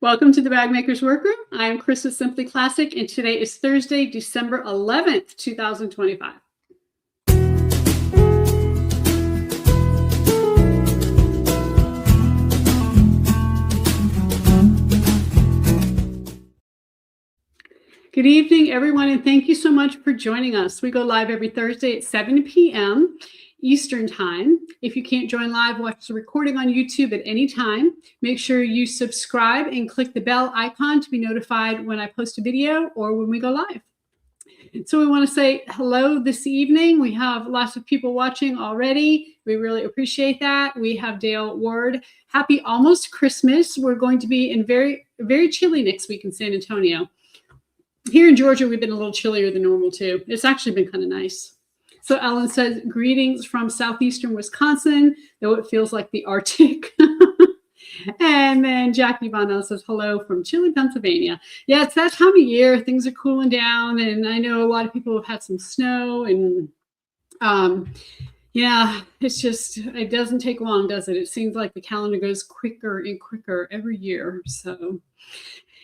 Welcome to the Bag Maker's Workroom. I am Chris with Simply Classic, and today is Thursday, December 11th, 2025. Good evening, everyone, and thank you so much for joining us. We go live every Thursday at 7 p.m. Eastern Time. If you can't join live, watch the recording on YouTube at any time. Make sure you subscribe and click the bell icon to be notified when I post a video or when we go live. So we want to say hello this evening. We have lots of people watching already. We really appreciate that. We have Dale Ward. Happy almost Christmas. We're going to be in very chilly next week in San Antonio. Here in Georgia, we've been a little chillier than normal too. It's actually been kind of nice. So Ellen says, greetings from southeastern Wisconsin, though it feels like the Arctic. And then Jackie Bonnell says, hello from chilly, Pennsylvania. Yeah, it's that time of year. Things are cooling down. And I know a lot of people have had some snow. And yeah, it's just, it doesn't take long, does it? It seems like the calendar goes quicker and quicker every year. So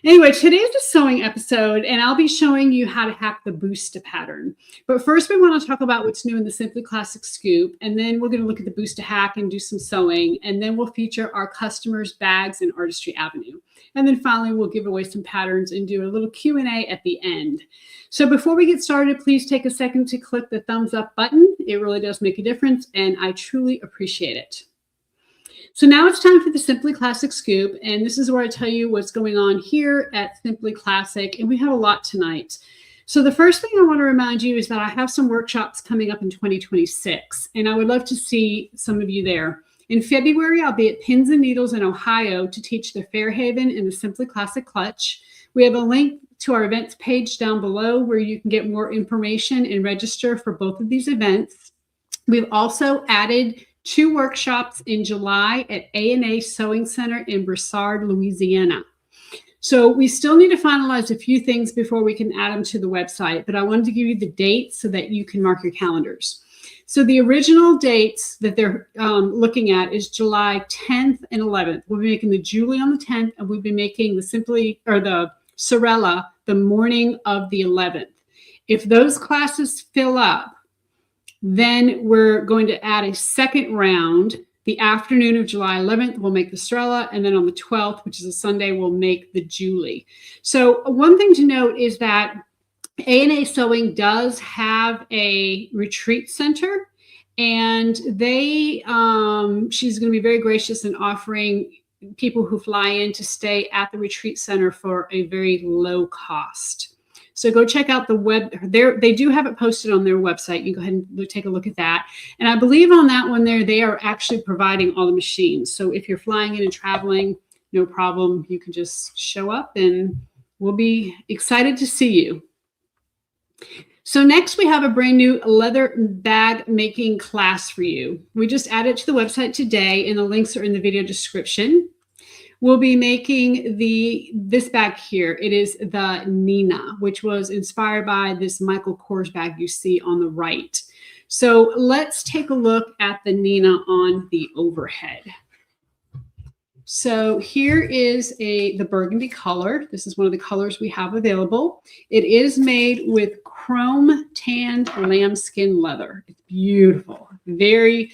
anyway, today's a sewing episode, and I'll be showing you how to hack the Busta pattern. But first, we want to talk about what's new in the Simply Classic Scoop, and then we're going to look at the Busta hack and do some sewing, and then we'll feature our customers' bags in Artistry Avenue. And then finally, we'll give away some patterns and do a little Q&A at the end. So before we get started, please take a second to click the thumbs up button. It really does make a difference, and I truly appreciate it. So now it's time for the Simply Classic Scoop, and this is where I tell you what's going on here at Simply Classic, and we have a lot tonight. So the first thing I want to remind you is that I have some workshops coming up in 2026, and I would love to see some of you there. In February, I'll be at Pins and Needles in Ohio to teach the Fairhaven and the Simply Classic Clutch. We have a link to our events page down below where you can get more information and register for both of these events. We've also added 2 workshops in July at A&A Sewing Center in Broussard, Louisiana. So we still need to finalize a few things before we can add them to the website, but I wanted to give you the dates so that you can mark your calendars. So the original dates that they're looking at is July 10th and 11th. We'll be making the Julie on the 10th, and we'll be making the Sorella the morning of the 11th. If those classes fill up, then we're going to add a second round. The afternoon of July 11th, we'll make the Sorella, and then on the 12th, which is a Sunday, we'll make the Julie. So one thing to note is that A&A Sewing does have a retreat center, and she's going to be very gracious in offering people who fly in to stay at the retreat center for a very low cost. So go check out the web. They do have it posted on their website. You go ahead and take a look at that. And I believe on that one there, they are actually providing all the machines. So if you're flying in and traveling, no problem. You can just show up and we'll be excited to see you. So next we have a brand new leather bag making class for you. We just added it to the website today, and the links are in the video description. We'll be making this bag here. It is the Nina, which was inspired by this Michael Kors bag you see on the right. So let's take a look at the Nina on the overhead. So here is the burgundy color. This is one of the colors we have available. It is made with chrome tanned lambskin leather. It's beautiful, very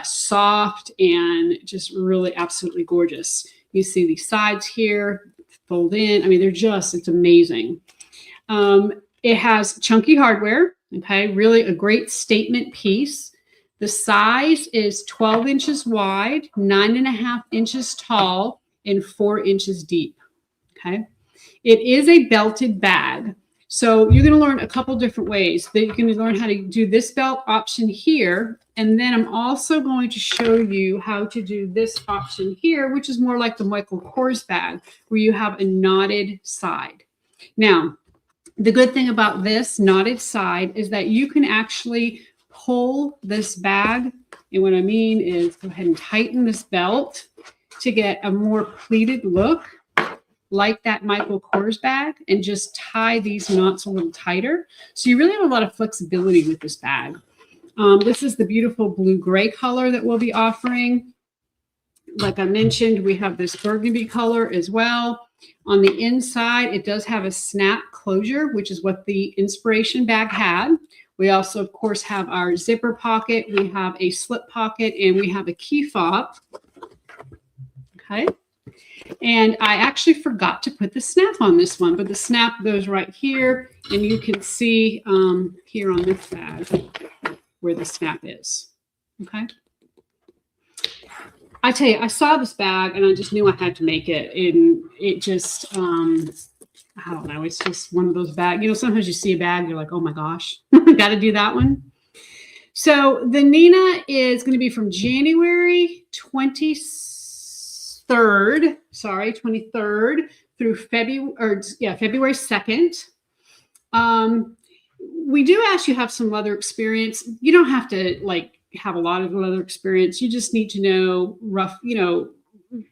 soft, and just really absolutely gorgeous. You see these sides here, fold in. I mean, it's amazing. It has chunky hardware, okay? Really a great statement piece. The size is 12 inches wide, 9.5 inches tall, and 4 inches deep, okay? It is a belted bag. So you're going to learn a couple different ways that you can learn how to do this belt option here. And then I'm also going to show you how to do this option here, which is more like the Michael Kors bag, where you have a knotted side. Now, the good thing about this knotted side is that you can actually pull this bag. And what I mean is go ahead and tighten this belt to get a more pleated look, like that Michael Kors bag, and just tie these knots a little tighter. So you really have a lot of flexibility with this bag. This is the beautiful blue-gray color that we'll be offering. Like I mentioned, we have this burgundy color as well. On the inside, it does have a snap closure, which is what the inspiration bag had. We also, of course, have our zipper pocket. We have a slip pocket, and we have a key fob. Okay. And I actually forgot to put the snap on this one, but the snap goes right here. And you can see here on this bag where the snap is. Okay. I tell you, I saw this bag and I just knew I had to make it. And it just, I don't know. It's just one of those bags. You know, sometimes you see a bag, you're like, oh my gosh, got to do that one. So the Nenina is going to be from January 23rd through February 2nd. We do ask you have some leather experience. You don't have to like have a lot of leather experience. You just need to know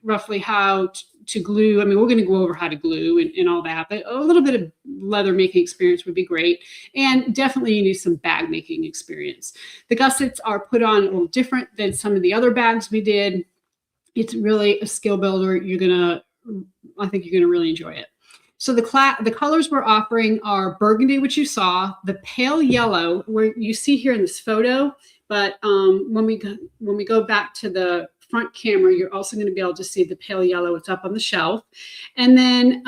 roughly how to glue. I mean, we're going to go over how to glue and all that, but a little bit of leather making experience would be great. And definitely you need some bag making experience. The gussets are put on a little different than some of the other bags we did. It's really a skill builder. I think you're going to really enjoy it. So the colors we're offering are burgundy, which you saw, the pale yellow, where you see here in this photo. But when we go back to the front camera, you're also going to be able to see the pale yellow. It's up on the shelf. And then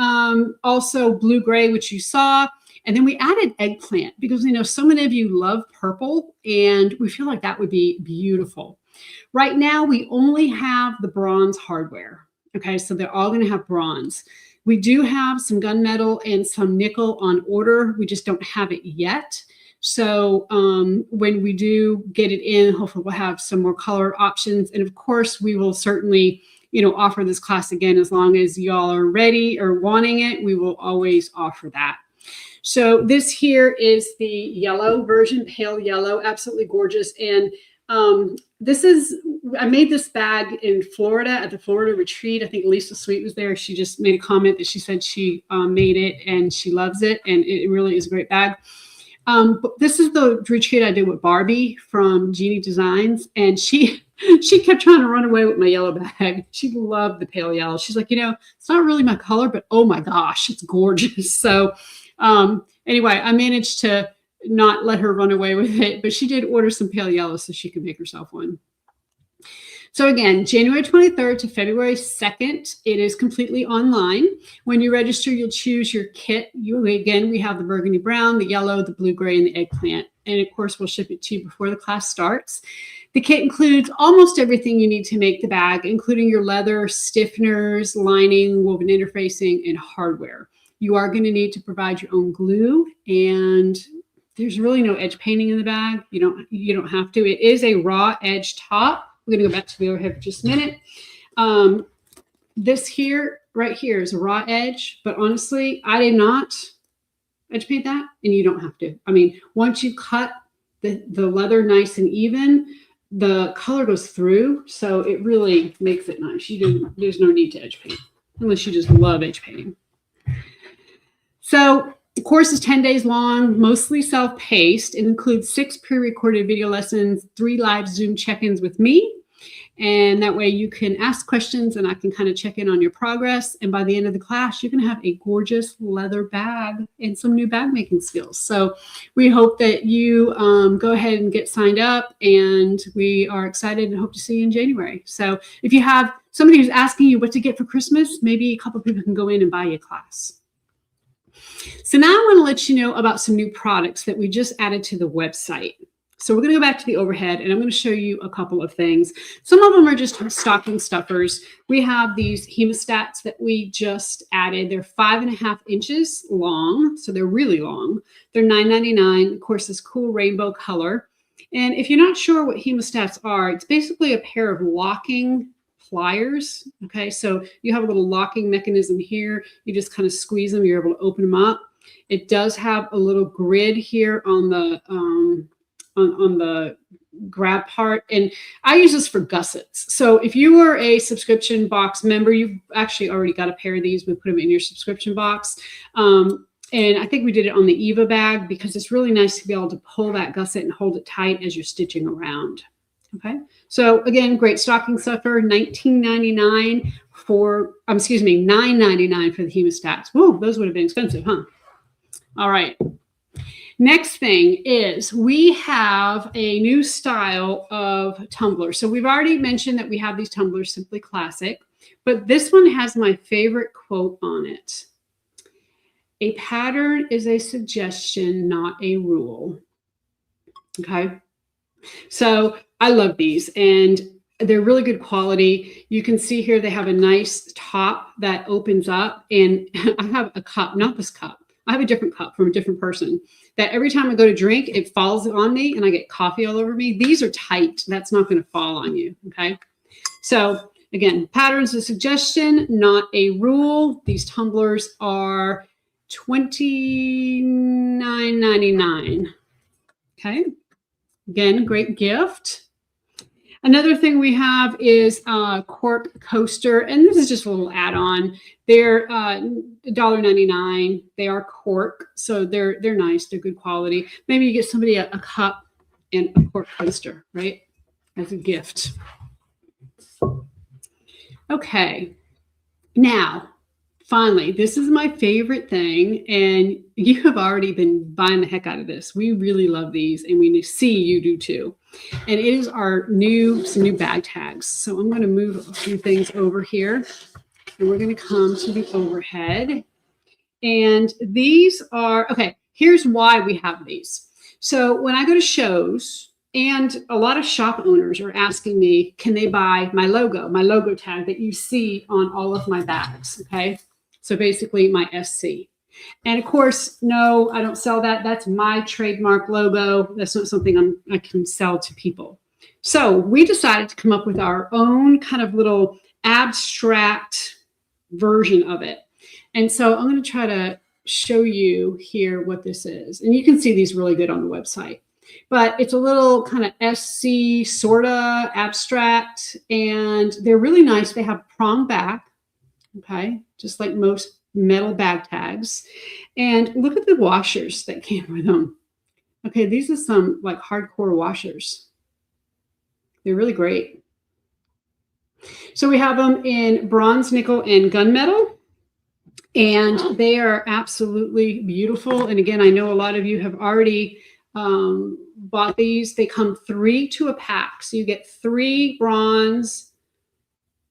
also blue gray, which you saw. And then we added eggplant because we know so many of you love purple and we feel like that would be beautiful. Right now, we only have the bronze hardware. Okay, so they're all going to have bronze. We do have some gunmetal and some nickel on order. We just don't have it yet. So when we do get it in, hopefully we'll have some more color options. And of course, we will certainly, offer this class again, as long as y'all are ready or wanting it, we will always offer that. So this here is the yellow version, pale yellow, absolutely gorgeous. And I made this bag in Florida at the Florida retreat. I think Lisa Sweet was there. She just made a comment that she said she made it and she loves it. And it really is a great bag. But this is the retreat I did with Barbie from Jeannie Designs. And she kept trying to run away with my yellow bag. She loved the pale yellow. She's like, it's not really my color, but oh my gosh, it's gorgeous. So anyway, I managed to not let her run away with it, but she did order some pale yellow so she could make herself one. So again, January 23rd to February 2nd, it is completely online. When you register, you'll choose your kit. We have the burgundy brown, the yellow, the blue gray, and the eggplant. And of course, we'll ship it to you before the class starts. The kit includes almost everything you need to make the bag, including your leather, stiffeners, lining, woven interfacing, and hardware. You are going to need to provide your own glue, and there's really no edge painting in the bag. You don't have to. It is a raw edge top. We're going to go back to the overhead for just a minute. This here, right here, is a raw edge. But honestly, I did not edge paint that, and you don't have to. I mean, once you cut the leather nice and even, the color goes through, so it really makes it nice. There's no need to edge paint, unless you just love edge painting. So the course is 10 days long, mostly self-paced. It includes 6 pre-recorded video lessons, 3 live Zoom check-ins with me. And that way you can ask questions and I can kind of check in on your progress. And by the end of the class, you're going to have a gorgeous leather bag and some new bag making skills. So we hope that you go ahead and get signed up, and we are excited and hope to see you in January. So if you have somebody who's asking you what to get for Christmas, maybe a couple of people can go in and buy you a class. So now I want to let you know about some new products that we just added to the website. So we're going to go back to the overhead, and I'm going to show you a couple of things. Some of them are just stocking stuffers. We have these hemostats that we just added. They're 5.5 inches long, so they're really long. They're $9.99. Of course, this cool rainbow color. And if you're not sure what hemostats are, it's basically a pair of locking pliers. Okay, so you have a little locking mechanism here. You just kind of squeeze them. You're able to open them up. It does have a little grid here on the on the grab part, and I use this for gussets. So if you were a subscription box member, you've actually already got a pair of these. We put them in your subscription box. And I think we did it on the Eva bag because it's really nice to be able to pull that gusset and hold it tight as you're stitching around. Okay, so again, great stocking stuffer, $19.99 $9.99 for the hemostats. Whoa, those would have been expensive, huh? All right. Next thing is we have a new style of tumbler. So we've already mentioned that we have these tumblers, Simply Classic, but this one has my favorite quote on it. A pattern is a suggestion, not a rule. Okay. So I love these, and they're really good quality. You can see here they have a nice top that opens up, and I have a cup, not this cup. I have a different cup from a different person that every time I go to drink, it falls on me and I get coffee all over me. These are tight. That's not going to fall on you. Okay. So again, patterns a suggestion, not a rule. These tumblers are $29.99. Okay. Again, great gift. Another thing we have is a cork coaster, and this is just a little add-on. They're $1.99. They are cork, so they're nice. They're good quality. Maybe you get somebody a cup and a cork coaster, right, as a gift. Okay, now finally, this is my favorite thing, and you have already been buying the heck out of this. We really love these, and we see you do too. And it is some new bag tags. So I'm going to move a few things over here, and we're going to come to the overhead. And these are, okay, here's why we have these. So when I go to shows, and a lot of shop owners are asking me, can they buy my logo tag that you see on all of my bags, okay? So basically my SC. And of course, no, I don't sell that. That's my trademark logo. That's not something I can sell to people. So we decided to come up with our own kind of little abstract version of it. And so I'm going to try to show you here what this is. And you can see these really good on the website. But it's a little kind of SC sorta abstract, and they're really nice. They have prong back, okay, just like most metal bag tags. And look at the washers that came with them. Okay, these are some like hardcore washers. They're really great. So we have them in bronze, nickel, and gunmetal. And they are absolutely beautiful. And again, I know a lot of you have already bought these. They come 3 to a pack. So you get 3 bronze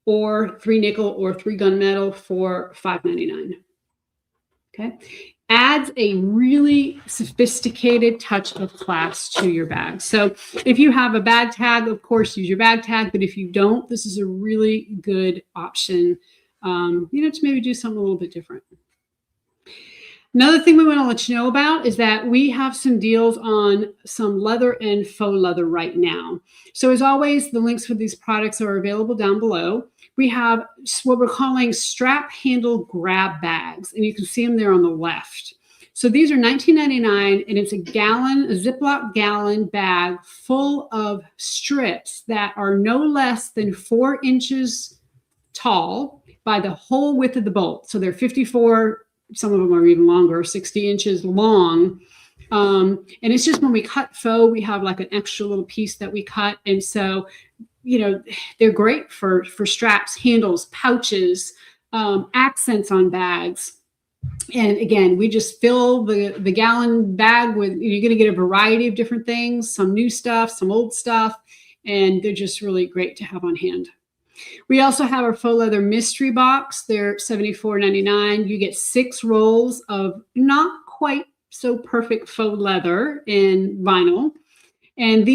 or 3 nickel or 3 gunmetal for $5.99. Okay. Adds a really sophisticated touch of class to your bag. So if you have a bag tag, of course, use your bag tag. But if you don't, this is a really good option, to maybe do something a little bit different. Another thing we want to let you know about is that we have some deals on some leather and faux leather right now. So as always, the links for these products are available down below. We have what we're calling strap handle grab bags, and you can see them there on the left. So these are $19.99, and it's a Ziploc gallon bag full of strips that are no less than 4 inches tall by the whole width of the bolt. So they're 54. Some of them are even longer, 60 inches long. And it's just when we cut faux, we have like an extra little piece that we cut. And so, they're great for straps, handles, pouches, accents on bags. And again, we just fill the gallon bag with, you're going to get a variety of different things, some new stuff, some old stuff, and they're just really great to have on hand. We also have our faux leather mystery box. They're $74.99. You get 6 rolls of not quite so perfect faux leather in vinyl. And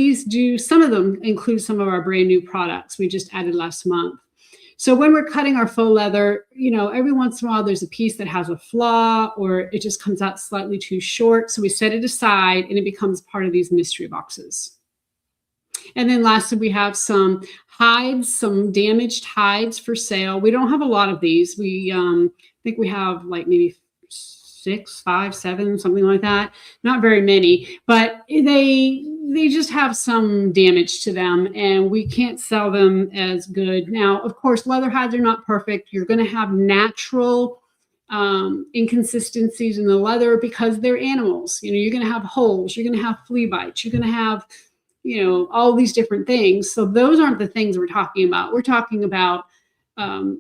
some of them include some of our brand new products we just added last month. So when we're cutting our faux leather, every once in a while there's a piece that has a flaw or it just comes out slightly too short. So we set it aside and it becomes part of these mystery boxes. And then lastly, we have some hides, some damaged hides for sale. We don't have a lot of these. We think we have like maybe 6, 5, 7, something like that. Not very many, but they just have some damage to them and we can't sell them as good. Now, of course, leather hides are not perfect. You're going to have natural inconsistencies in the leather because they're animals. You're going to have holes. You're going to have flea bites. You're going to have all these different things. So those aren't the things we're talking about. We're talking about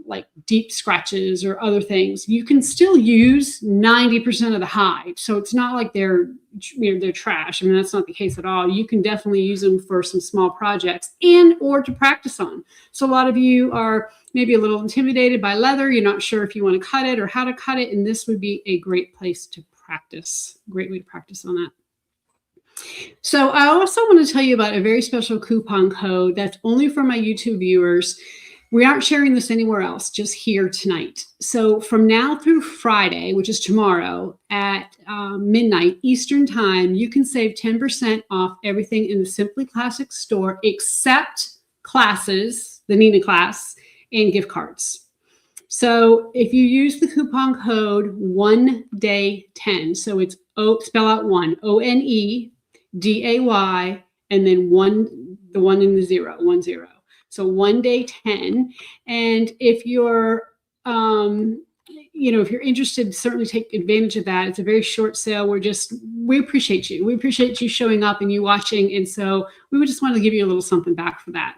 like deep scratches or other things, you can still use 90% of the hide. So it's not like they're trash. I mean, that's not the case at all. You can definitely use them for some small projects and or to practice on. So a lot of you are maybe a little intimidated by leather. You're not sure if you want to cut it or how to cut it. And this would be a great place to practice. Great way to practice on that. So I also want to tell you about a very special coupon code that's only for my YouTube viewers. We aren't sharing this anywhere else, just here tonight. So from now through Friday, which is tomorrow at midnight Eastern time, you can save 10% off everything in the Simply Classic store except classes, the Nenina class, and gift cards. So if you use the coupon code ONEDAY10, so it's spell out one, ONEDAY, and then one, the one in the zero, 10. So one day 10. And if you're, if you're interested, certainly take advantage of that. It's a very short sale. We appreciate you. We appreciate you showing up and you watching. And so we would just want to give you a little something back for that.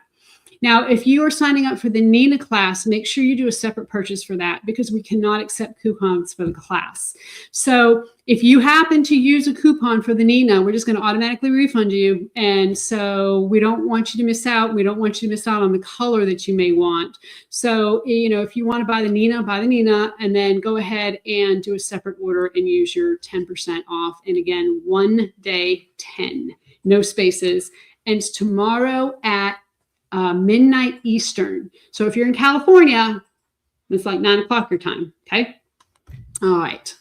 Now, if you are signing up for the Nenina class, make sure you do a separate purchase for that because we cannot accept coupons for the class. So if you happen to use a coupon for the Nenina, we're just going to automatically refund you. And so we don't want you to miss out. We don't want you to miss out on the color that you may want. So, if you want to buy the Nenina, and then go ahead and do a separate order and use your 10% off. And again, one day 10, no spaces. And it's tomorrow at midnight Eastern. So if you're in California, it's like 9 o'clock your time. Okay. All right.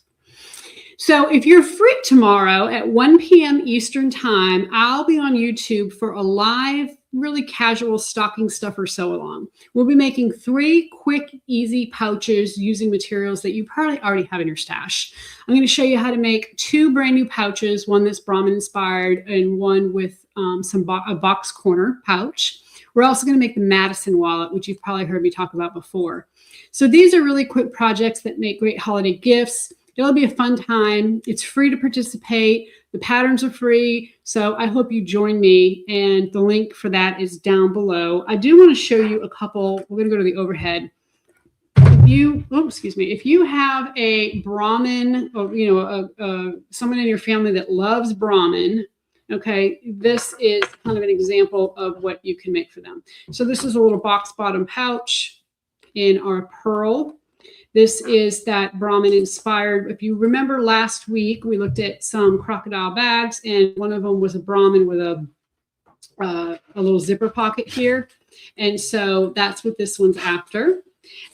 So if you're free tomorrow at 1 p.m. Eastern time, I'll be on YouTube for a live, really casual stocking stuffer sew along. We'll be making 3 quick, easy pouches using materials that you probably already have in your stash. I'm going to show you how to make 2 brand new pouches, one that's Brahmin inspired and one with a box corner pouch. We're also going to make the Madison wallet, which you've probably heard me talk about before. So these are really quick projects that make great holiday gifts. It'll be a fun time. It's free to participate. The patterns are free. So I hope you join me. And the link for that is down below. I do want to show you a couple. We're going to go to the overhead. If you have a Brahmin or, someone in your family that loves Brahmin, okay, this is kind of an example of what you can make for them. So this is a little box bottom pouch in our pearl. This is that Brahmin inspired. If you remember last week, we looked at some crocodile bags, and one of them was a Brahmin with a little zipper pocket here. And so that's what this one's after.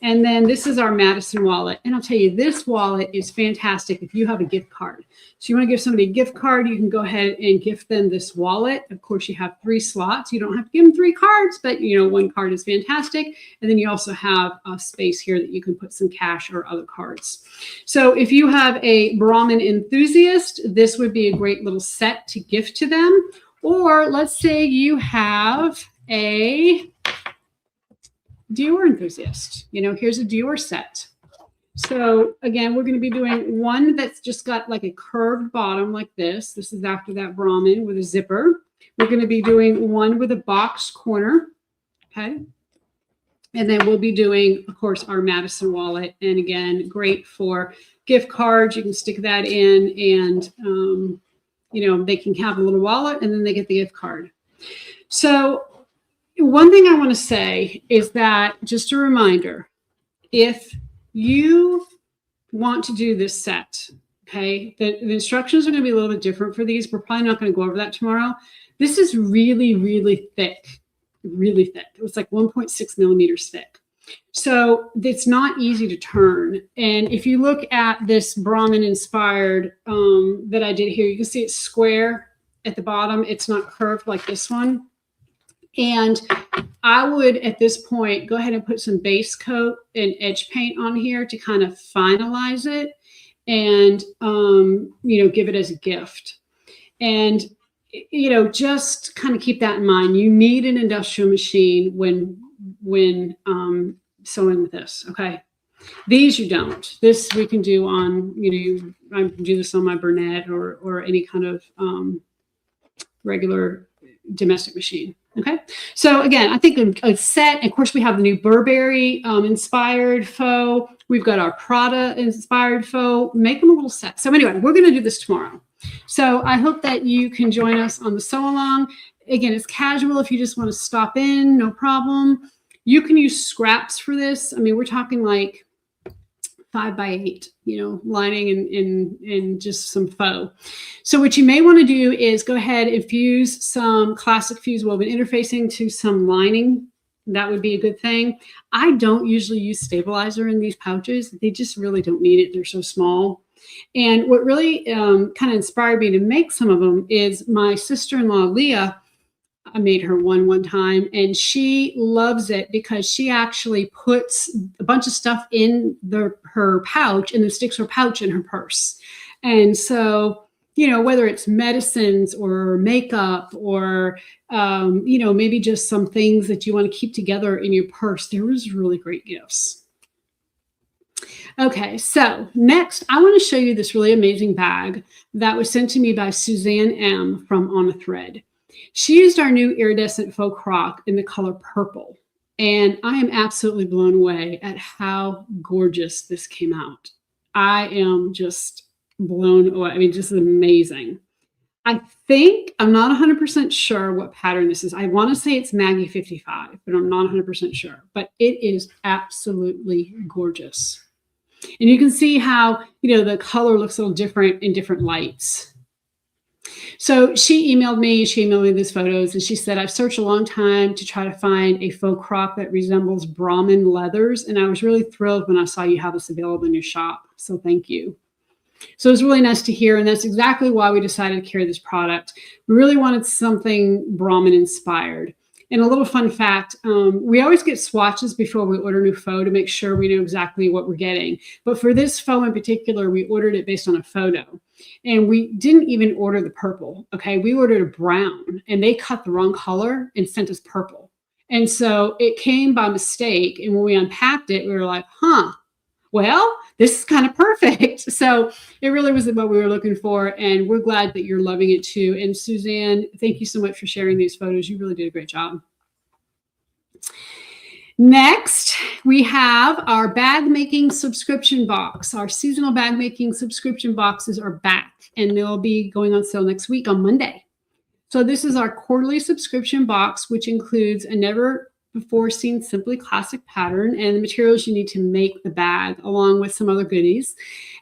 And then this is our Madison wallet. And I'll tell you, this wallet is fantastic if you have a gift card. So you want to give somebody a gift card, you can go ahead and gift them this wallet. Of course, you have 3 slots. You don't have to give them 3 cards, but 1 card is fantastic. And then you also have a space here that you can put some cash or other cards. So if you have a Brahmin enthusiast, this would be a great little set to gift to them. Or let's say you have a Dior enthusiast. Here's a Dior set. So again, we're going to be doing one that's just got like a curved bottom like this. This is after that Brahmin with a zipper. We're going to be doing one with a box corner. Okay. And then we'll be doing, of course, our Madison wallet. And again, great for gift cards. You can stick that in and, they can have a little wallet and then they get the gift card. So one thing I want to say is that, just a reminder, if you want to do this set, okay, the instructions are going to be a little bit different for these. We're probably not going to go over that tomorrow. This is really, really thick, really thick. It's like 1.6 millimeters thick. So it's not easy to turn. And if you look at this Brahmin inspired that I did here, you can see it's square at the bottom. It's not curved like this one. And I would, at this point, go ahead and put some base coat and edge paint on here to kind of finalize it and, give it as a gift. And, just kind of keep that in mind. You need an industrial machine when sewing with this, okay? These you don't. This we can do on, I can do this on my Bernette or any kind of regular domestic machine. Okay, so again, I think a set, of course, we have the new Burberry inspired faux. We've got our Prada inspired faux. Make them a little set. So anyway, we're going to do this tomorrow. So I hope that you can join us on the sew along. Again, it's casual. If you just want to stop in, no problem. You can use scraps for this. I mean, we're talking like 5x8, lining and just some faux. So what you may want to do is go ahead and fuse some classic fuse woven interfacing to some lining. That would be a good thing. I don't usually use stabilizer in these pouches. They just really don't need it. They're so small. And what really kind of inspired me to make some of them is my sister-in-law, Leah. I made her one time, and she loves it because she actually puts a bunch of stuff in her pouch and then sticks her pouch in her purse. And so, whether it's medicines or makeup or, maybe just some things that you want to keep together in your purse, there was really great gifts. Okay, so next, I want to show you this really amazing bag that was sent to me by Suzanne M. from On a Thread. She used our new iridescent faux croc in the color purple, and I am absolutely blown away at how gorgeous this came out. I am just blown away. I mean, just amazing. I think, I'm not 100% sure what pattern this is. I want to say it's Maggie 55, but I'm not 100% sure. But it is absolutely gorgeous. And you can see how, the color looks a little different in different lights. So she emailed me these photos, and she said, I've searched a long time to try to find a faux croc that resembles Brahmin leathers. And I was really thrilled when I saw you have this available in your shop. So thank you. So it was really nice to hear. And that's exactly why we decided to carry this product. We really wanted something Brahmin inspired. And a little fun fact, we always get swatches before we order new faux to make sure we know exactly what we're getting. But for this faux in particular, we ordered it based on a photo. And we didn't even order the purple, okay? We ordered a brown, and they cut the wrong color and sent us purple. And so it came by mistake, and when we unpacked it, we were like, well, this is kind of perfect. So it really was what we were looking for, and we're glad that you're loving it too. And Suzanne, thank you so much for sharing these photos. You really did a great job. Next, we have our bag making subscription box. Our seasonal bag making subscription boxes are back, and they'll be going on sale next week on Monday. So this is our quarterly subscription box, which includes a never before seen Simply Classic pattern and the materials you need to make the bag, along with some other goodies.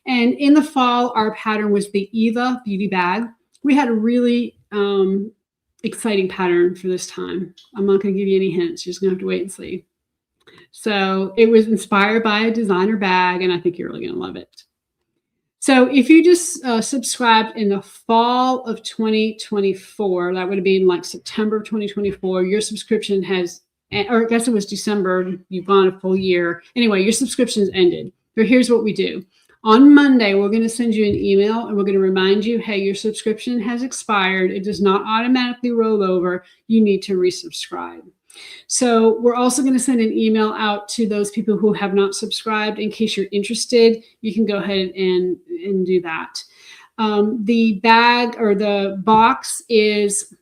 And in the fall, our pattern was the Eva Beauty Bag. We had a really exciting pattern for this time. I'm not going to give you any hints. You're just going to have to wait and see. So it was inspired by a designer bag, and I think you're really going to love it. So if you just subscribed in the fall of 2024, that would have been like September of 2024, your subscription has, or I guess it was December, you've gone a full year. Anyway, your subscription's ended. So here's what we do. On Monday, we're going to send you an email, and we're going to remind you, hey, your subscription has expired. It does not automatically roll over. You need to resubscribe. So we're also going to send an email out to those people who have not subscribed. In case you're interested, you can go ahead and do that. The bag or the box is,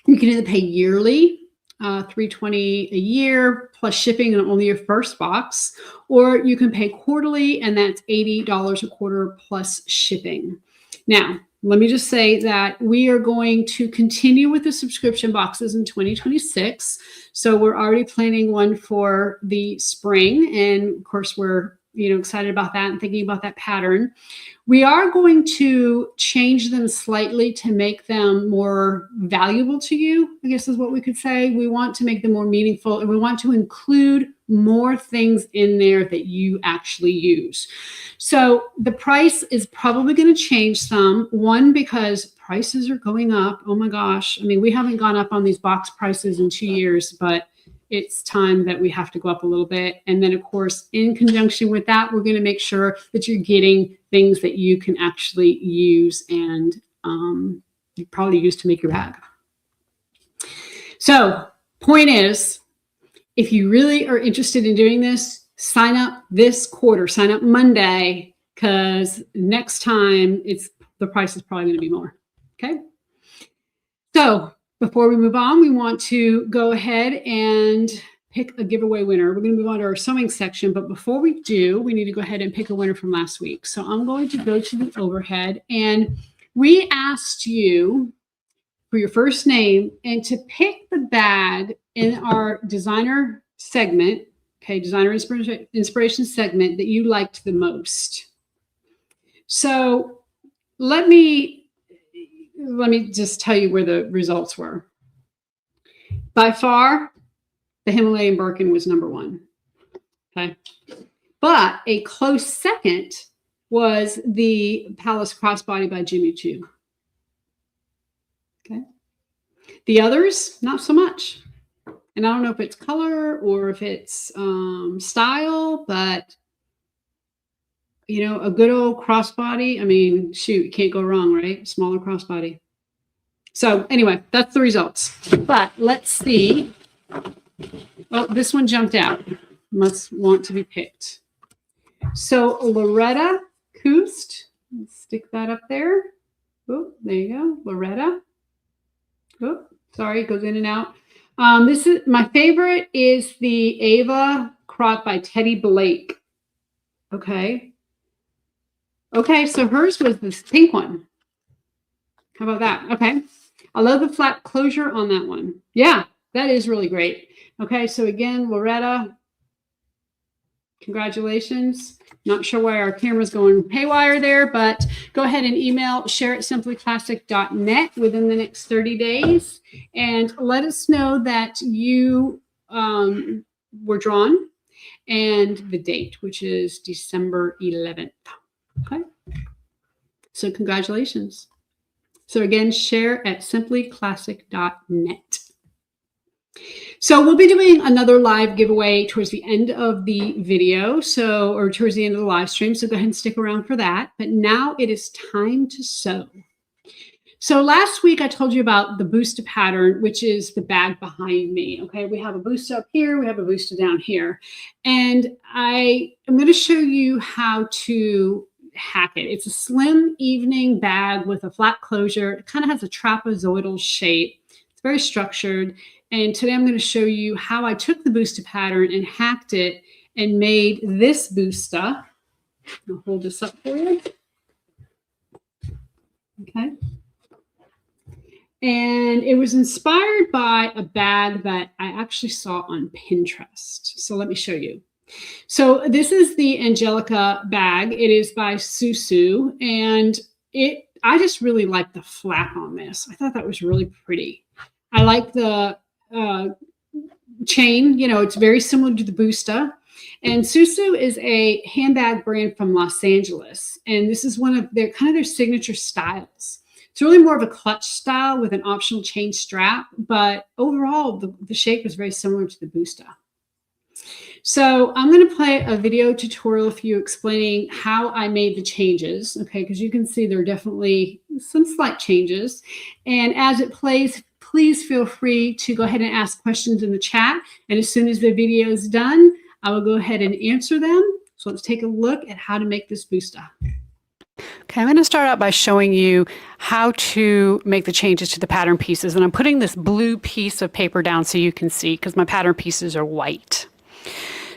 you can either pay yearly, $320 a year plus shipping on only your first box, or you can pay quarterly, and that's $80 a quarter plus shipping. Now, let me just say that we are going to continue with the subscription boxes in 2026. So we're already planning one for the spring. And of course, we're excited about that and thinking about that pattern. We are going to change them slightly to make them more valuable to you, I guess is what we could say. We want to make them more meaningful, and we want to include more things in there that you actually use. So the price is probably going to change some. One, because prices are going up. Oh my gosh. I mean, we haven't gone up on these box prices in 2 years, but it's time that we have to go up a little bit. And then, of course, in conjunction with that, we're going to make sure that you're getting things that you can actually use and you probably use to make your bag. So point is, if you really are interested in doing this, sign up this quarter, sign up Monday, because next time the price is probably going to be more. Okay. So Before we move on, we want to go ahead and pick a giveaway winner. We're going to move on to our sewing section, but before we do, we need to go ahead and pick a winner from last week. So I'm going to go to the overhead, and we asked you for your first name and to pick the bag in our designer segment, okay, designer inspiration segment that you liked the most. So let me just tell you where the results were. By far, the Himalayan Birkin was number one. Okay. But a close second was the Palace Crossbody by Jimmy Choo. Okay. The others, not so much. And I don't know if it's color or if it's style, but you know, a good old crossbody. I mean, shoot, you can't go wrong, right? Smaller crossbody. So anyway, that's the results. But let's see. Oh, this one jumped out. Must want to be picked. So Loretta Koost, let's stick that up there. Oh, there you go, Loretta. Oh, sorry, it goes in and out. This is my favorite is the Ava Crop by Teddy Blake. Okay. Okay, so hers was this pink one. How about that? Okay. I love the flat closure on that one. Yeah, that is really great. Okay, so again, Loretta, congratulations. Not sure why our camera's going haywire there, but go ahead and email share@simplyclassic.net within the next 30 days and let us know that you were drawn and the date, which is December 11th. Okay, so congratulations. So again, share@simplyclassic.net. So we'll be doing another live giveaway towards the end of the video, or towards the end of the live stream. So go ahead and stick around for that. But now it is time to sew. So last week I told you about the Busta pattern, which is the bag behind me. Okay, we have a Busta up here, we have a Busta down here. And I am going to show you how to hack it. It's a slim evening bag with a flat closure. It kind of has a trapezoidal shape. It's very structured. And today I'm going to show you how I took the Busta pattern and hacked it and made this Busta. I'll hold this up for you. Okay. And it was inspired by a bag that I actually saw on Pinterest. So let me show you. So this is the Angelica bag. It is by SUSU. And I just really like the flap on this. I thought that was really pretty. I like the chain. You know, it's very similar to the Busta. And SUSU is a handbag brand from Los Angeles. And this is one of their signature styles. It's really more of a clutch style with an optional chain strap, but overall the shape is very similar to the Busta. So I'm going to play a video tutorial for you explaining how I made the changes, okay, because you can see there are definitely some slight changes. And as it plays, please feel free to go ahead and ask questions in the chat. And as soon as the video is done, I will go ahead and answer them. So let's take a look at how to make this Busta. Okay, I'm going to start out by showing you how to make the changes to the pattern pieces. And I'm putting this blue piece of paper down so you can see because my pattern pieces are white.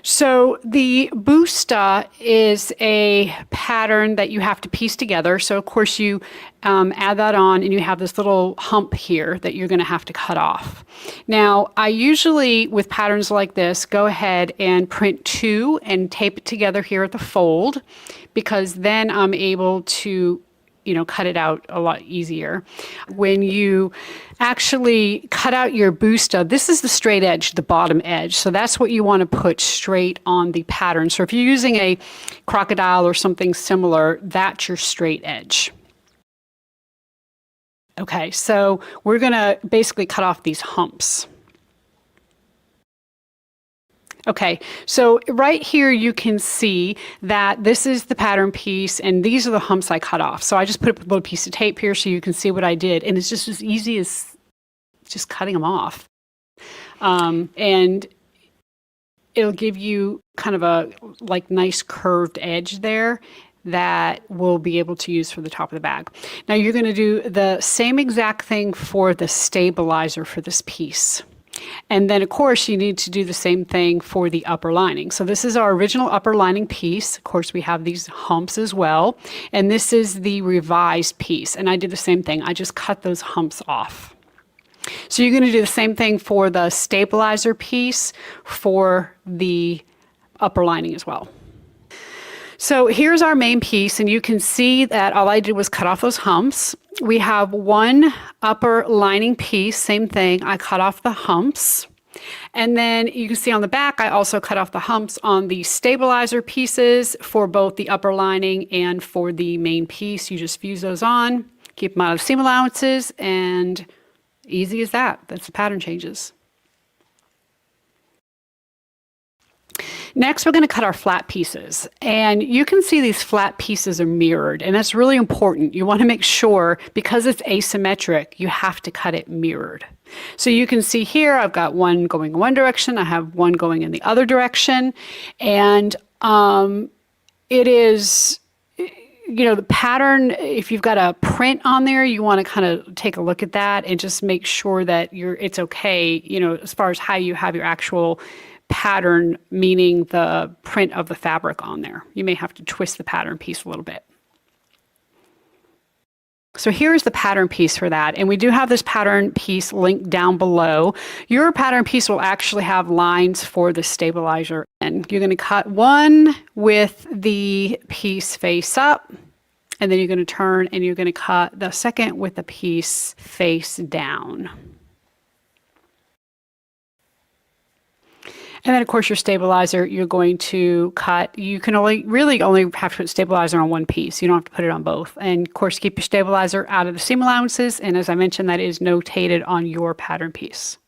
So the Busta is a pattern that you have to piece together. So of course you add that on and you have this little hump here that you're going to have to cut off. Now I usually with patterns like this go ahead and print two and tape it together here at the fold because then I'm able to cut it out a lot easier. When you actually cut out your Busta, this is the straight edge, the bottom edge. So that's what you want to put straight on the pattern. So if you're using a crocodile or something similar, that's your straight edge. Okay, so we're going to basically cut off these humps. Okay, so right here you can see that this is the pattern piece and these are the humps I cut off. So I just put a little piece of tape here so you can see what I did. And it's just as easy as just cutting them off. And it'll give you kind of a nice curved edge there. that we'll be able to use for the top of the bag. Now you're going to do the same exact thing for the stabilizer for this piece. And then, of course, you need to do the same thing for the upper lining. So this is our original upper lining piece. Of course, we have these humps as well. And this is the revised piece. And I did the same thing. I just cut those humps off. So you're going to do the same thing for the stabilizer piece for the upper lining as well. So here's our main piece, and you can see that all I did was cut off those humps. We have one upper lining piece, same thing. I cut off the humps. And then you can see on the back, I also cut off the humps on the stabilizer pieces for both the upper lining and for the main piece. You just fuse those on, keep them out of seam allowances, and easy as that. That's the pattern changes. Next, we're going to cut our flat pieces. And you can see these flat pieces are mirrored, and that's really important. You want to make sure, because it's asymmetric, you have to cut it mirrored. So you can see here, I've got one going in one direction, I have one going in the other direction, and it is, you know, the pattern, if you've got a print on there, you want to kind of take a look at that and just make sure that it's okay, you know, as far as how you have your actual pattern, meaning the print of the fabric on there. You may have to twist the pattern piece a little bit. So here's the pattern piece for that. And we do have this pattern piece linked down below. Your pattern piece will actually have lines for the stabilizer. And you're going to cut one with the piece face up, and then you're going to turn and you're going to cut the second with the piece face down. And then, of course, your stabilizer, you're going to cut. You can really only have to put stabilizer on one piece. You don't have to put it on both. And, of course, keep your stabilizer out of the seam allowances. And as I mentioned, that is notated on your pattern piece.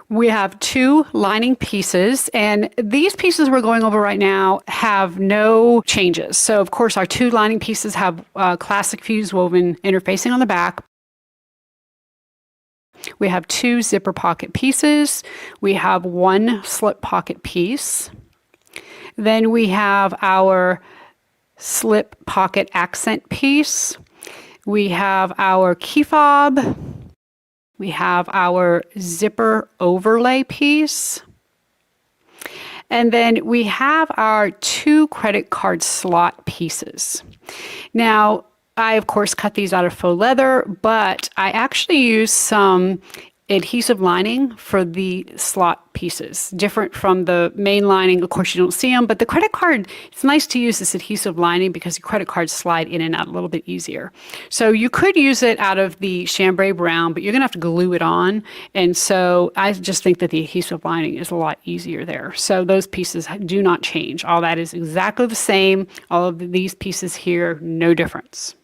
We have two lining pieces, and these pieces we're going over right now have no changes. So, of course, our two lining pieces have classic fuse woven interfacing on the back. We have two zipper pocket pieces. We have one slip pocket piece. Then we have our slip pocket accent piece. We have our key fob. We have our zipper overlay piece. And then we have our two credit card slot pieces. Now, I, of course, cut these out of faux leather, but I actually used some adhesive lining for the slot pieces, different from the main lining. Of course, you don't see them, but the credit card, it's nice to use this adhesive lining because the credit cards slide in and out a little bit easier. So you could use it out of the chambray brown, but you're going to have to glue it on. And so I just think that the adhesive lining is a lot easier there. So those pieces do not change. All that is exactly the same. All of these pieces here, no difference.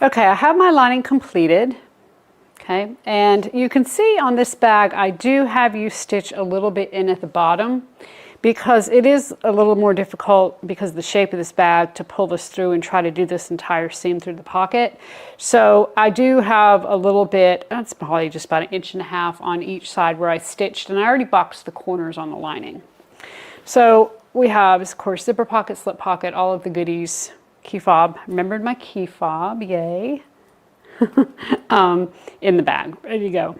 Okay, I have my lining completed. Okay, and you can see on this bag, I do have you stitch a little bit in at the bottom because it is a little more difficult because of the shape of this bag to pull this through and try to do this entire seam through the pocket. So I do have a little bit, that's probably just about 1.5 inches on each side where I stitched, and I already boxed the corners on the lining. So we have, of course, zipper pocket, slip pocket, all of the goodies. Key fob, remembered my key fob, yay, in the bag, ready to go.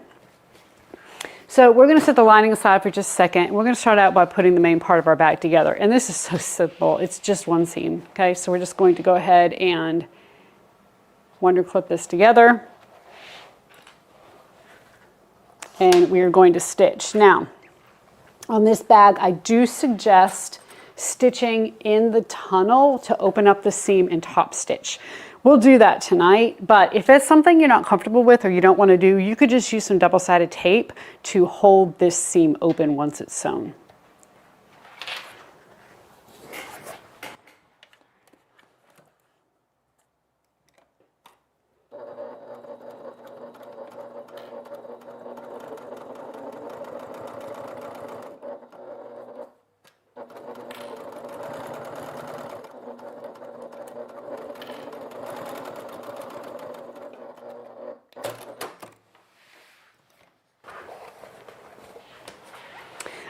So we're going to set the lining aside for just a second. We're going to start out by putting the main part of our bag together. And this is so simple, it's just one seam, okay? So we're just going to go ahead and wonder clip this together. And we are going to stitch. Now, on this bag, I do suggest stitching in the tunnel to open up the seam and top stitch. We'll do that tonight, but if it's something you're not comfortable with or you don't want to do, you could just use some double-sided tape to hold this seam open once it's sewn.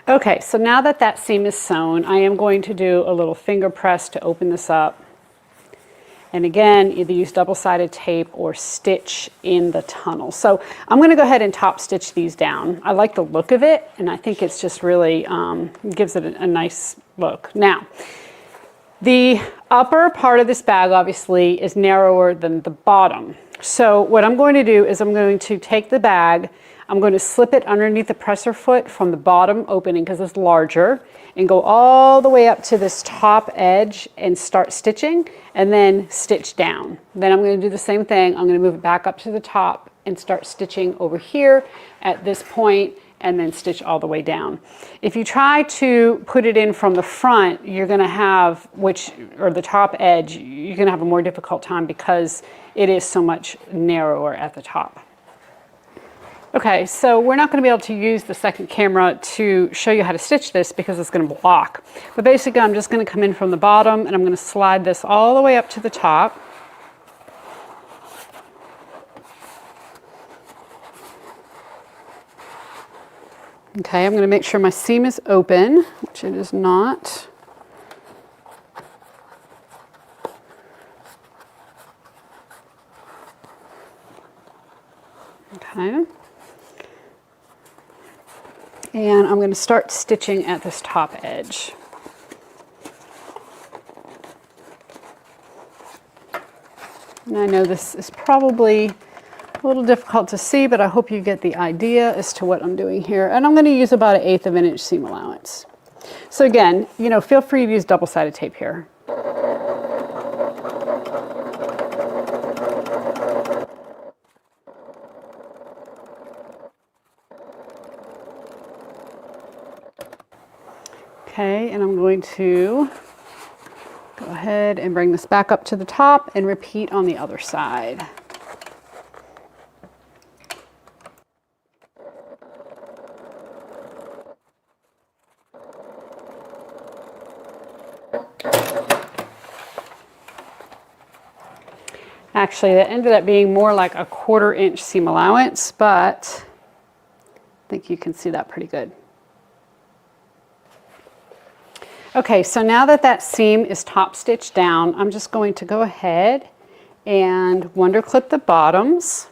Okay, so now that that seam is sewn, I am going to do a little finger press to open this up. And again, either use double-sided tape or stitch in the tunnel. So I'm going to go ahead and top stitch these down. I like the look of it, and I think it's just really gives it a nice look. Now, the upper part of this bag obviously is narrower than the bottom. So what I'm going to do is I'm going to take the bag, I'm going to slip it underneath the presser foot from the bottom opening because it's larger, and go all the way up to this top edge and start stitching, and then stitch down. Then I'm going to do the same thing. I'm going to move it back up to the top and start stitching over here at this point, and then stitch all the way down. If you try to put it in from the front, you're going to have, the top edge, you're going to have a more difficult time because it is so much narrower at the top. Okay, so we're not going to be able to use the second camera to show you how to stitch this because it's going to block. But basically, I'm just going to come in from the bottom and I'm going to slide this all the way up to the top. Okay, I'm going to make sure my seam is open, which it is not. Okay. And I'm going to start stitching at this top edge. And I know this is probably a little difficult to see, but I hope you get the idea as to what I'm doing here. And I'm going to use about 1/8 of an inch seam allowance. So again, feel free to use double-sided tape here. Okay, and I'm going to go ahead and bring this back up to the top and repeat on the other side. Actually, that ended up being more like a 1/4 inch seam allowance, but I think you can see that pretty good. Okay, so now that that seam is top stitched down, I'm just going to go ahead and wonder clip the bottoms.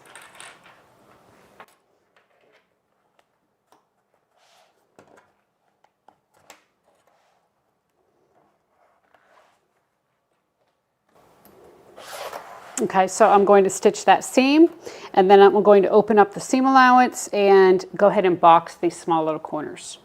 Okay, so I'm going to stitch that seam, and then I'm going to open up the seam allowance and go ahead and box these small little corners.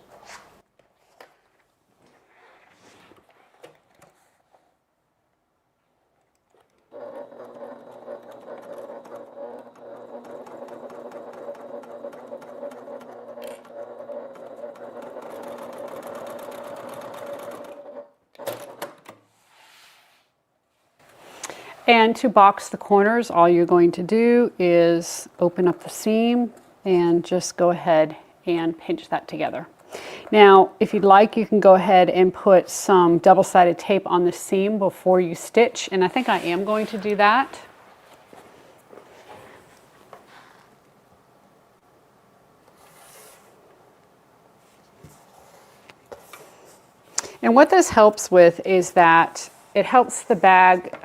And to box the corners, all you're going to do is open up the seam and just go ahead and pinch that together. Now, if you'd like, you can go ahead and put some double-sided tape on the seam before you stitch, and I think I am going to do that. And what this helps with is that it helps the bag,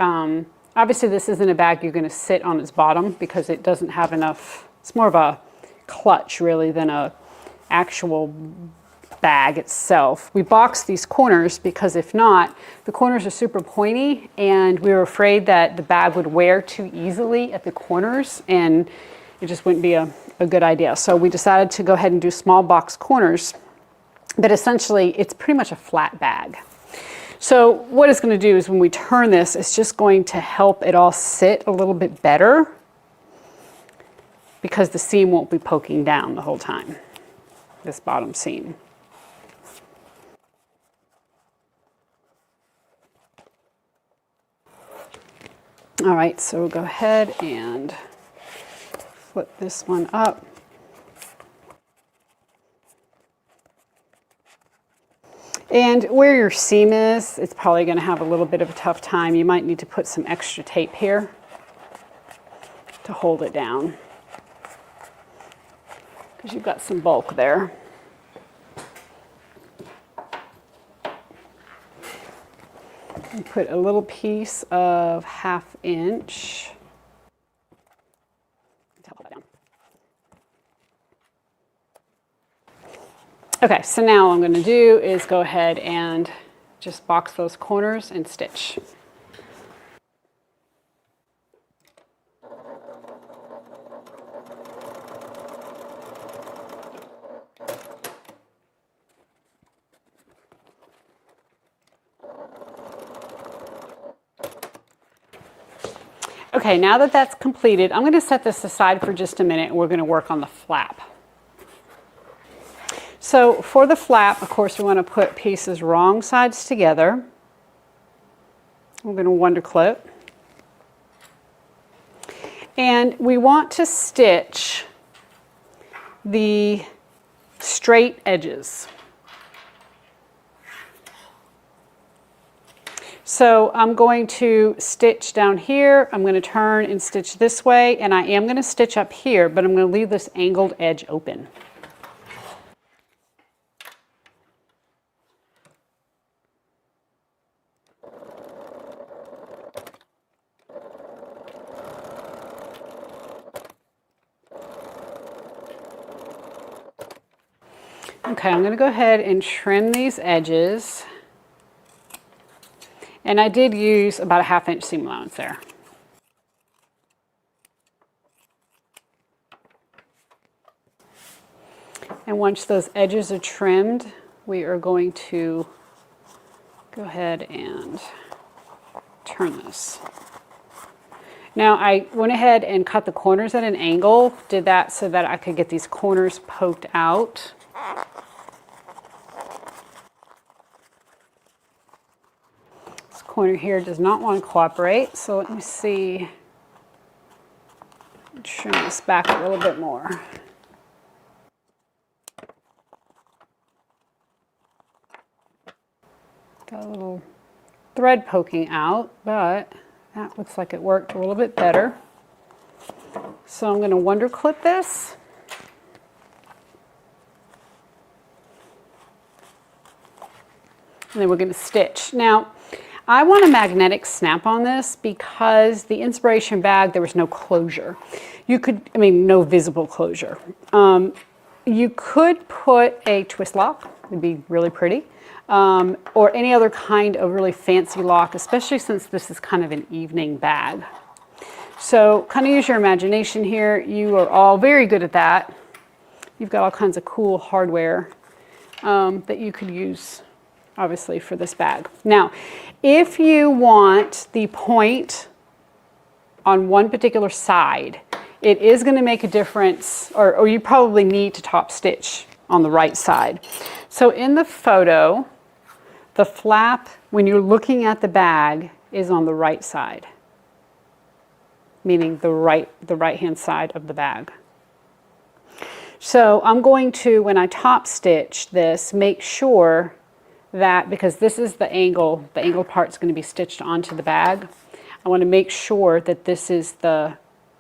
obviously this isn't a bag you're going to sit on its bottom because it doesn't have enough, it's more of a clutch really than a actual bag itself. We box these corners because if not, the corners are super pointy and we were afraid that the bag would wear too easily at the corners and it just wouldn't be a good idea. So we decided to go ahead and do small box corners, but essentially it's pretty much a flat bag. So what it's going to do is when we turn this, it's just going to help it all sit a little bit better because the seam won't be poking down the whole time, this bottom seam. All right, so we'll go ahead and flip this one up. And where your seam is, it's probably going to have a little bit of a tough time. You might need to put some extra tape here to hold it down because you've got some bulk there. And put a little piece of 1/2 inch. Okay, so now what I'm going to do is go ahead and just box those corners and stitch. Okay, now that that's completed, I'm going to set this aside for just a minute and we're going to work on the flap. So for the flap, of course, we want to put pieces wrong sides together. We're going to wonder clip. And we want to stitch the straight edges. So I'm going to stitch down here, I'm going to turn and stitch this way, and I am going to stitch up here, but I'm going to leave this angled edge open. Okay, I'm going to go ahead and trim these edges. And I did use about a 1/2 inch seam allowance there. And once those edges are trimmed, we are going to go ahead and turn this. Now I went ahead and cut the corners at an angle, did that so that I could get these corners poked out. Corner here does not want to cooperate, so let me see, trim this back a little bit more. Got a little thread poking out, but that looks like it worked a little bit better. So I'm going to wonder clip this. And then we're going to stitch. Now, I want a magnetic snap on this because the inspiration bag, there was no closure. You could, I mean, no visible closure. You could put a twist lock, it'd be really pretty, or any other kind of really fancy lock, especially since this is kind of an evening bag. So kind of use your imagination here. You are all very good at that. You've got all kinds of cool hardware that you could use, obviously, for this bag. Now, if you want the point on one particular side, it is going to make a difference, or you probably need to top stitch on the right side. So in the photo, the flap, when you're looking at the bag, is on the right side, meaning the right-hand side of the bag. So I'm going to, when I top stitch this, make sure that, because this is the angle part is going to be stitched onto the bag, I want to make sure that this is the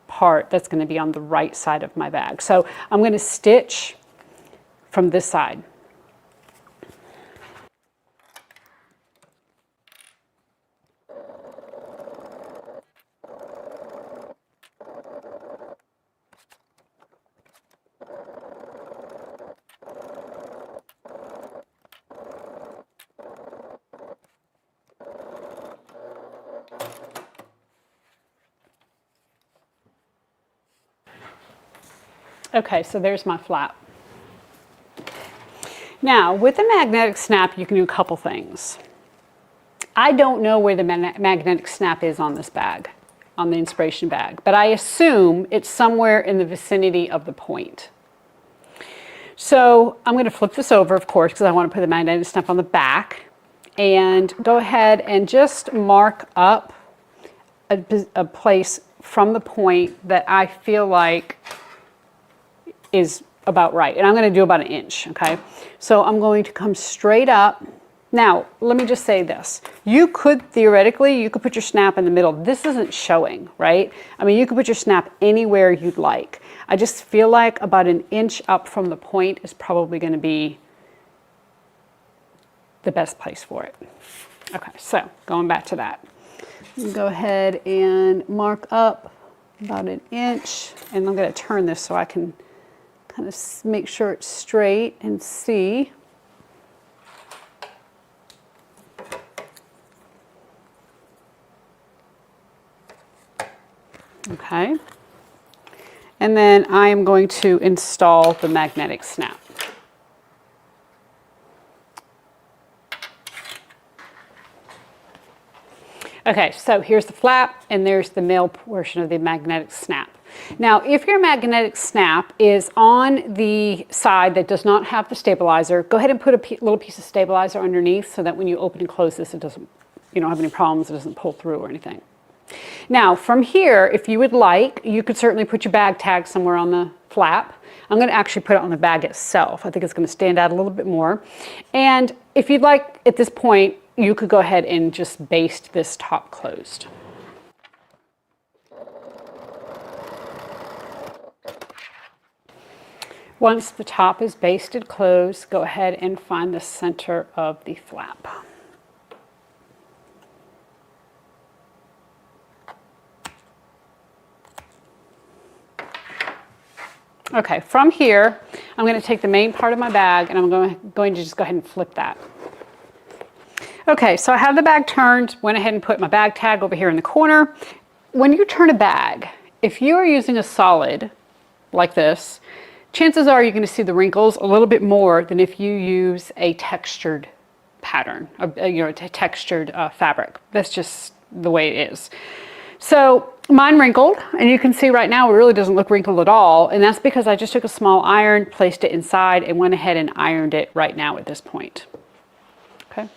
part that's going to be on the right side of my bag. So I'm going to stitch from this side. Okay, so there's my flap. Now, with the magnetic snap, you can do a couple things. I don't know where the magnetic snap is on this bag, on the inspiration bag, but I assume it's somewhere in the vicinity of the point. So I'm going to flip this over, of course, because I want to put the magnetic snap on the back, and go ahead and just mark up a place from the point that I feel like is about right. And I'm going to do about 1 inch, okay? So I'm going to come straight up. Now, let me just say this. You could, theoretically, you could put your snap in the middle. This isn't showing, right? I mean, you could put your snap anywhere you'd like. I just feel like about 1 inch up from the point is probably going to be the best place for it. Okay, so going back to that. Go ahead and mark up about 1 inch, and I'm going to turn this so I can kind of make sure it's straight and see. Okay. And then I am going to install the magnetic snap. Okay, so here's the flap, and there's the male portion of the magnetic snap. Now, if your magnetic snap is on the side that does not have the stabilizer, go ahead and put a little piece of stabilizer underneath so that when you open and close this, it doesn't, you don't have any problems, it doesn't pull through or anything. Now, from here, if you would like, you could certainly put your bag tag somewhere on the flap. I'm going to actually put it on the bag itself. I think it's going to stand out a little bit more. And if you'd like, at this point, you could go ahead and just baste this top closed. Once the top is basted closed, go ahead and find the center of the flap. Okay, from here, I'm going to take the main part of my bag and I'm going to just go ahead and flip that. Okay, so I have the bag turned, went ahead and put my bag tag over here in the corner. When you turn a bag, if you are using a solid like this, chances are you're going to see the wrinkles a little bit more than if you use a textured pattern, a textured fabric. That's just the way it is. So mine wrinkled, and you can see right now it really doesn't look wrinkled at all, and that's because I just took a small iron, placed it inside, and went ahead and ironed it right now at this point. Okay.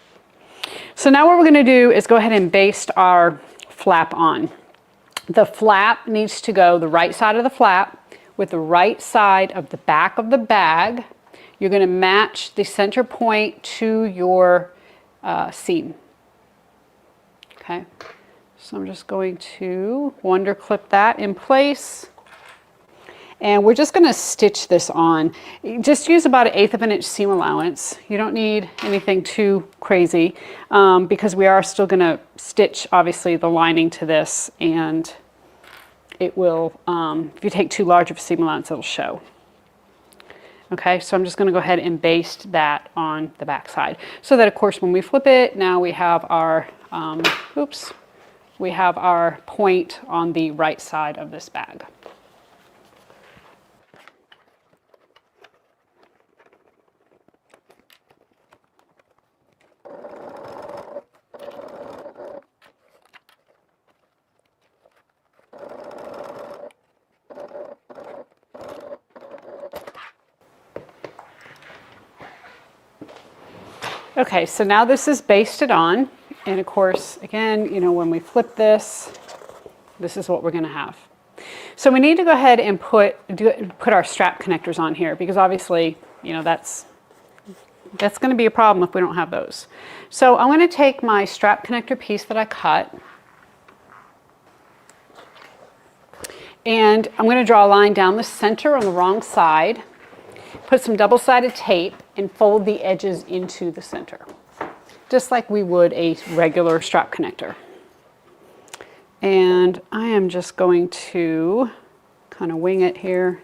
So now what we're going to do is go ahead and baste our flap on. The flap needs to go the right side of the flap with the right side of the back of the bag. You're going to match the center point to your seam. Okay. So I'm just going to wonder clip that in place. And we're just going to stitch this on. Just use about 1/8 of an inch seam allowance. You don't need anything too crazy because we are still going to stitch, obviously, the lining to this. And it will, if you take too large of a seam allowance, it'll show. Okay, so I'm just going to go ahead and baste that on the back side. So that, of course, when we flip it, now we have our, we have our point on the right side of this bag. Okay, so now this is basted on, and of course, again, you know, when we flip this, this is what we're going to have. So we need to go ahead and put our strap connectors on here because obviously, you know, that's going to be a problem if we don't have those. So I'm going to take my strap connector piece that I cut, and I'm going to draw a line down the center on the wrong side, put some double-sided tape, and fold the edges into the center, just like we would a regular strap connector. And I am just going to kind of wing it here.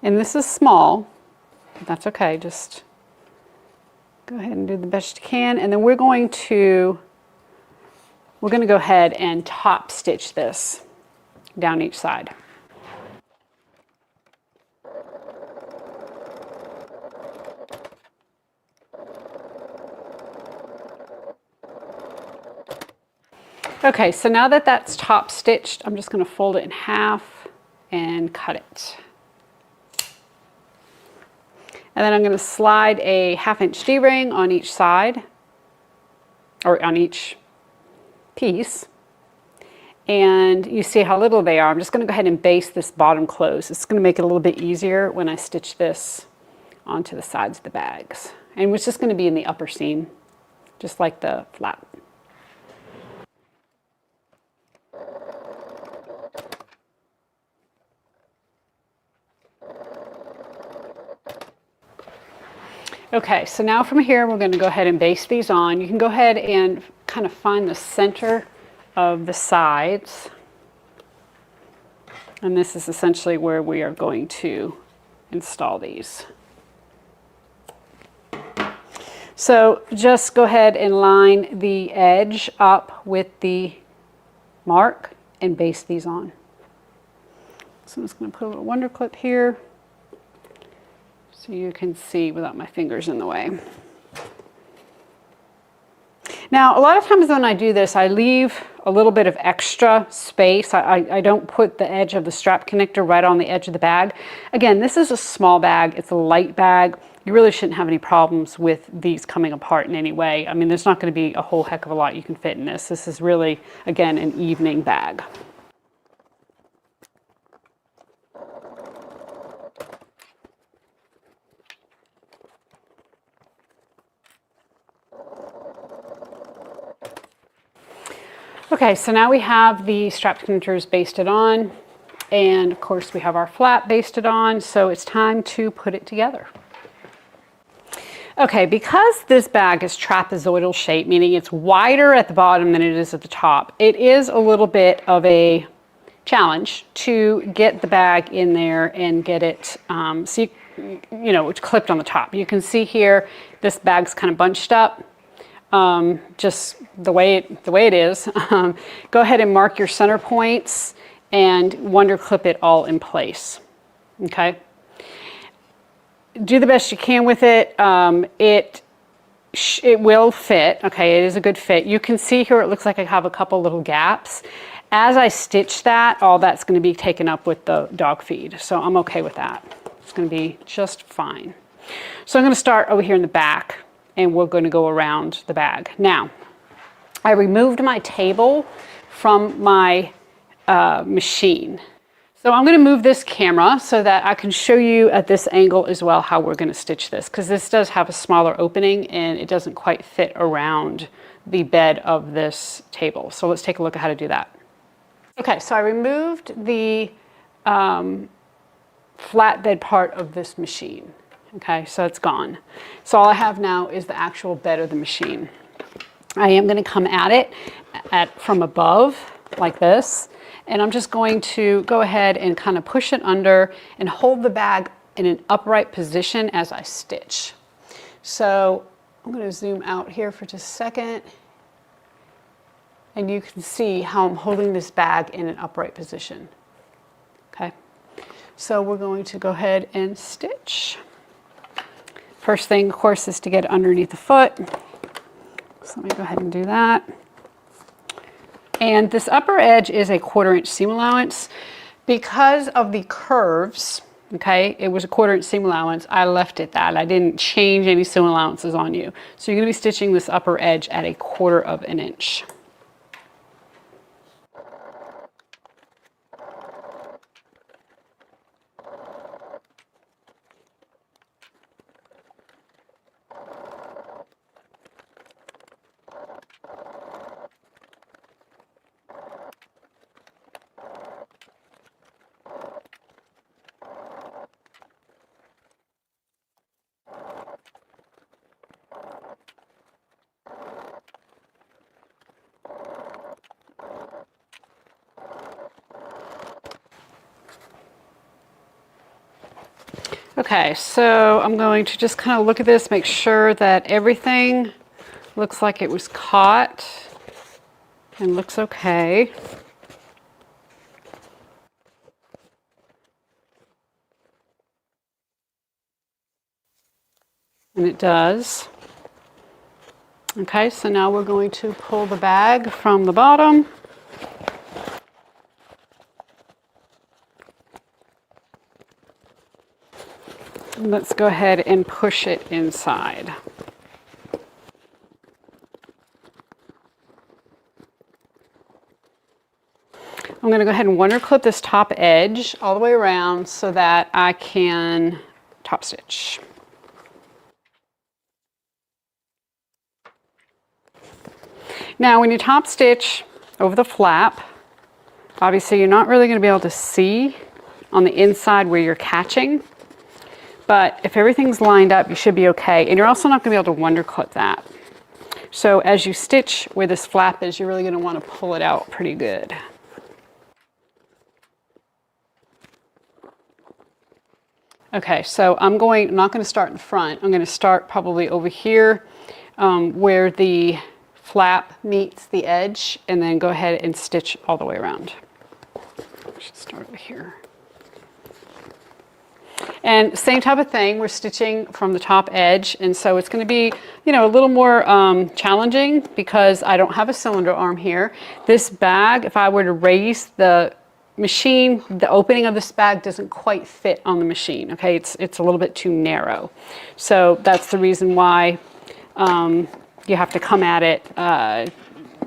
And this is small, but that's okay. Just go ahead and do the best you can. And then we're going to go ahead and top stitch this down each side. Okay, so now that that's top stitched, I'm just going to fold it in half and cut it. And then I'm going to slide a 1/2 inch D-ring on each side, or on each piece. And you see how little they are. I'm just going to go ahead and baste this bottom close. It's going to make it a little bit easier when I stitch this onto the sides of the bags. And it's just going to be in the upper seam, just like the flap. Okay, so now from here, we're going to go ahead and baste these on. You can go ahead and kind of find the center of the sides. And this is essentially where we are going to install these. So just go ahead and line the edge up with the mark and baste these on. So I'm just going to put a little wonder clip here so you can see without my fingers in the way. Now, a lot of times when I do this, I leave a little bit of extra space. I don't put the edge of the strap connector right on the edge of the bag. Again, this is a small bag. It's a light bag. You really shouldn't have any problems with these coming apart in any way. I mean, there's not going to be a whole heck of a lot you can fit in this. This is really, again, an evening bag. Okay, so now we have the strap connectors basted on, and of course we have our flap basted on, so it's time to put it together. Okay, because this bag is trapezoidal shape, meaning it's wider at the bottom than it is at the top, it is a little bit of a challenge to get the bag in there and get it, so you know, it's clipped on the top. You can see here, this bag's kind of bunched up. Just the way it is. Go ahead and mark your center points and wonder clip it all in place. Okay. Do the best you can with it. It will fit. Okay, it is a good fit. You can see here it looks like I have a couple little gaps. As I stitch that, all that's going to be taken up with the dog feed. So I'm okay with that. It's going to be just fine. So I'm going to start over here in the back, and we're going to go around the bag. Now, I removed my table from my machine. So I'm going to move this camera so that I can show you at this angle as well how we're going to stitch this, because this does have a smaller opening and it doesn't quite fit around the bed of this table. So let's take a look at how to do that. Okay, so I removed the flatbed part of this machine. Okay, so it's gone. So all I have now is the actual bed of the machine. I am going to come at it from above like this, and I'm just going to go ahead and kind of push it under and hold the bag in an upright position as I stitch. So I'm going to zoom out here for just a second, and you can see how I'm holding this bag in an upright position. Okay, so we're going to go ahead and stitch. First thing, of course, is to get underneath the foot. So let me go ahead and do that. And this upper edge is a 1/4 inch seam allowance. Because of the curves, okay, it was a 1/4 inch seam allowance, I left it that. I didn't change any seam allowances on you. So you're going to be stitching this upper edge at a 1/4 inch. Okay, so I'm going to just kind of look at this, make sure that everything looks like it was caught and looks okay. And it does. Okay, so now we're going to pull the bag from the bottom. Let's go ahead and push it inside. I'm going to go ahead and wonder clip this top edge all the way around so that I can top stitch. Now when you top stitch over the flap, obviously you're not really going to be able to see on the inside where you're catching. But if everything's lined up, you should be okay. And you're also not gonna be able to underclip that. So as you stitch where this flap is, you're really gonna wanna pull it out pretty good. Okay, so I'm not gonna start in the front. I'm gonna start probably over here where the flap meets the edge, and then go ahead and stitch all the way around. I should start over here. And same type of thing, we're stitching from the top edge, and so it's going to be, you know, a little more challenging because I don't have a cylinder arm here. This bag, if I were to raise the machine, the opening of this bag doesn't quite fit on the machine, okay? It's a little bit too narrow. So that's the reason why you have to come at it,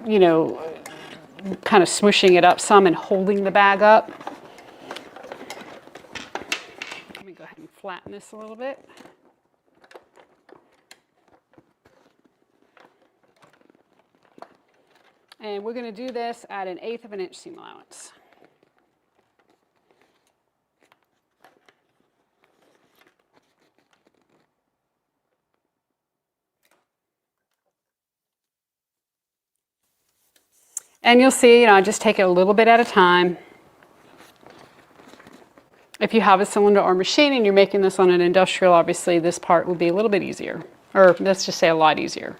you know, kind of smooshing it up some and holding the bag up. Let me go ahead and flatten this a little bit. And we're going to do this at 1/8 of an inch seam allowance. And you'll see, you know, I just take it a little bit at a time. If you have a cylinder or machine and you're making this on an industrial, obviously this part would be a little bit easier, or let's just say a lot easier.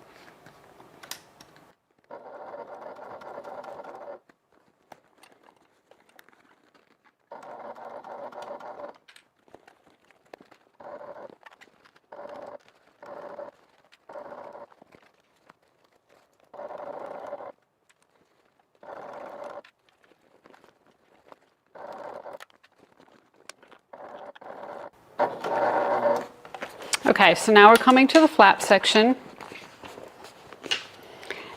Okay, so now we're coming to the flap section.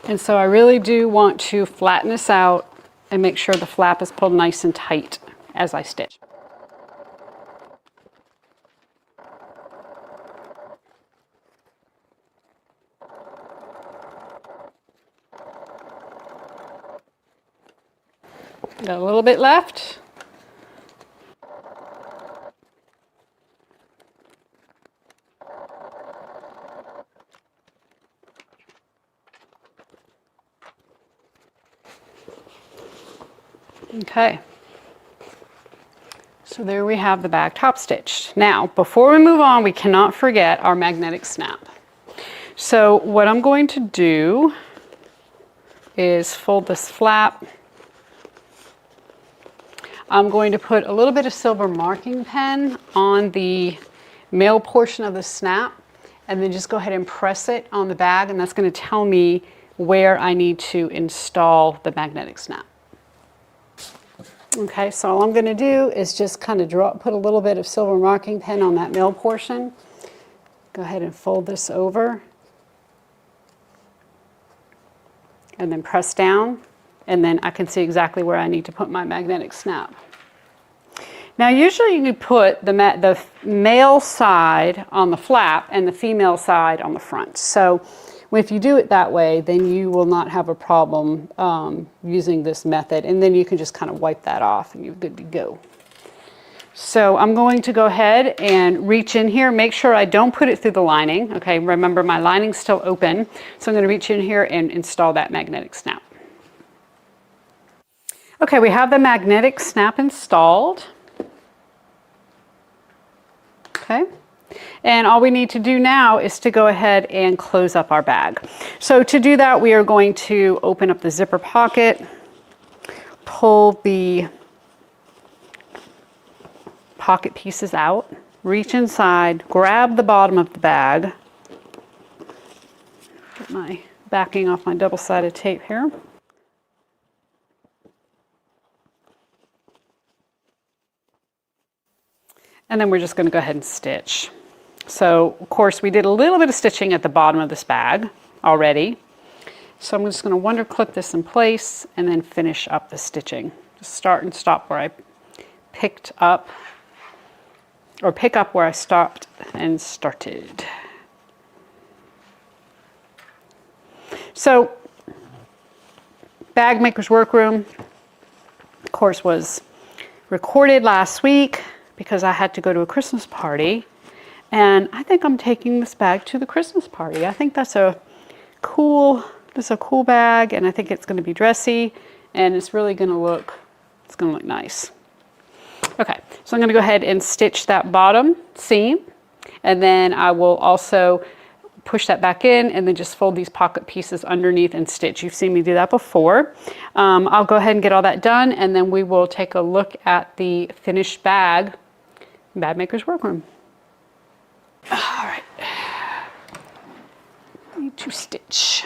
And so I really do want to flatten this out and make sure the flap is pulled nice and tight as I stitch. Got a little bit left. Okay, so there we have the bag top stitched. Now, before we move on, we cannot forget our magnetic snap. So what I'm going to do is fold this flap. I'm going to put a little bit of silver marking pen on the male portion of the snap, and then just go ahead and press it on the bag, and that's going to tell me where I need to install the magnetic snap. Okay, so all I'm going to do is just kind of put a little bit of silver marking pen on that male portion. Go ahead and fold this over. And then press down. And then I can see exactly where I need to put my magnetic snap. Now usually you put the male side on the flap and the female side on the front. So if you do it that way, then you will not have a problem using this method, and then you can just kind of wipe that off and you're good to go. So I'm going to go ahead and reach in here, make sure I don't put it through the lining. Okay, remember my lining's still open, so I'm going to reach in here and install that magnetic snap. Okay, we have the magnetic snap installed. Okay. And all we need to do now is to go ahead and close up our bag. So to do that, we are going to open up the zipper pocket, pull the pocket pieces out, reach inside, grab the bottom of the bag, get my backing off my double-sided tape here. And then we're just going to go ahead and stitch. So, of course, we did a little bit of stitching at the bottom of this bag already. So I'm just going to wonder clip this in place and then finish up the stitching. Just start and stop where I picked up, or pick up where I stopped and started. So, Bag Maker's Workroom, of course, was recorded last week because I had to go to a Christmas party. And I think I'm taking this bag to the Christmas party. I think that's a cool bag, and I think it's going to be dressy, and it's really going to look, it's going to look nice. Okay, so I'm going to go ahead and stitch that bottom seam, and then I will also push that back in and then just fold these pocket pieces underneath and stitch. You've seen me do that before. I'll go ahead and get all that done, and then we will take a look at the finished bag, Bag Maker's Workroom. All right, need to stitch.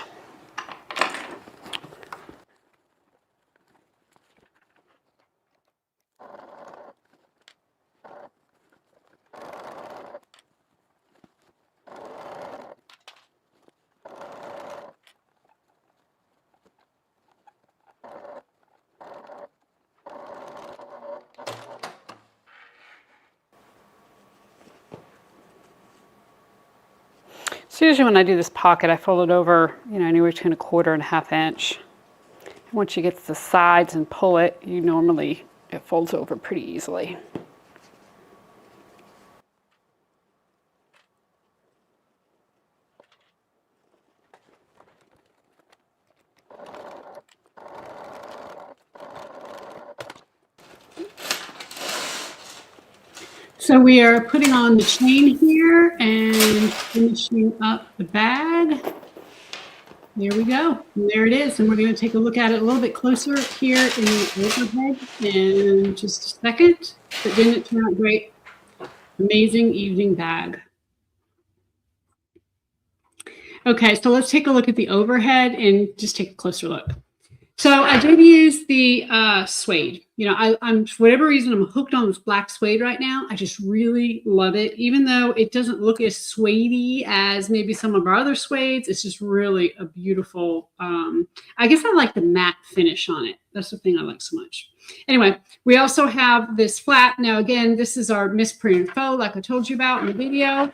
So usually when I do this pocket, I fold it over, you know, anywhere between 1/4 and 1/2 inch. And once you get to the sides and pull it, it folds over pretty easily. So we are putting on the chain here and finishing up the bag. There we go. And there it is. And we're going to take a look at it a little bit closer here in the overhead in just a second. But didn't it turn out great? Amazing evening bag. Okay, so let's take a look at the overhead and just take a closer look. So I did use the suede. You know, I'm for whatever reason, I'm hooked on this black suede right now. I just really love it. Even though it doesn't look as suede-y as maybe some of our other suedes, it's just really a beautiful, I guess I like the matte finish on it. That's the thing I like so much. Anyway, we also have this flap. Now, again, this is our misprint faux, like I told you about in the video.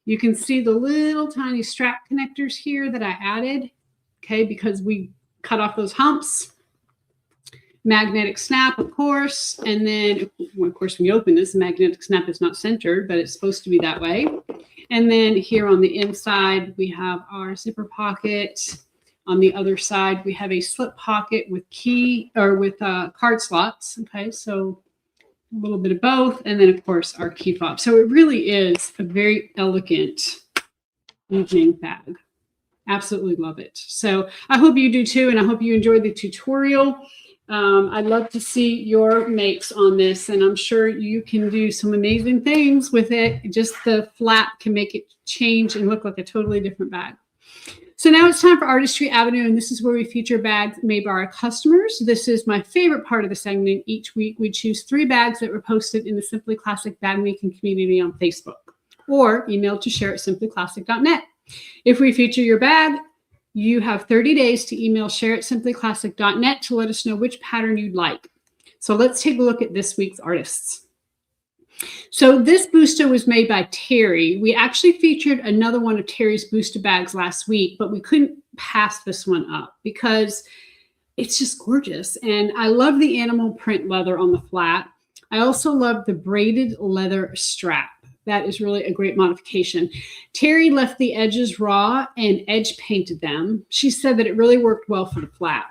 You can see the little tiny strap connectors here that I added, okay, because we cut off those humps. Magnetic snap, of course, and then, well, of course, when you open this, the magnetic snap is not centered, but it's supposed to be that way. And then here on the inside, we have our zipper pocket. On the other side, we have a slip pocket with card slots. Okay, so a little bit of both, and then of course our key fob. So it really is a very elegant evening bag. Absolutely love it. So I hope you do too, and I hope you enjoyed the tutorial. I'd love to see your makes on this, and I'm sure you can do some amazing things with it. Just the flap can make it change and look like a totally different bag. So now it's time for Artistry Avenue, and this is where we feature bags made by our customers. This is my favorite part of the segment. Each week we choose 3 bags that were posted in the Simply Classic bag making community on Facebook, or emailed to share@simplyclassic.net. If we feature your bag, you have 30 days to email share@simplyclassic.net to let us know which pattern you'd like. So let's take a look at this week's artists. So this Busta was made by Terry. We actually featured another one of Terry's Busta bags last week, but we couldn't pass this one up because it's just gorgeous. And I love the animal print leather on the flat. I also love the braided leather strap. That is really a great modification. Terry left the edges raw and edge painted them. She said that it really worked well for the flat.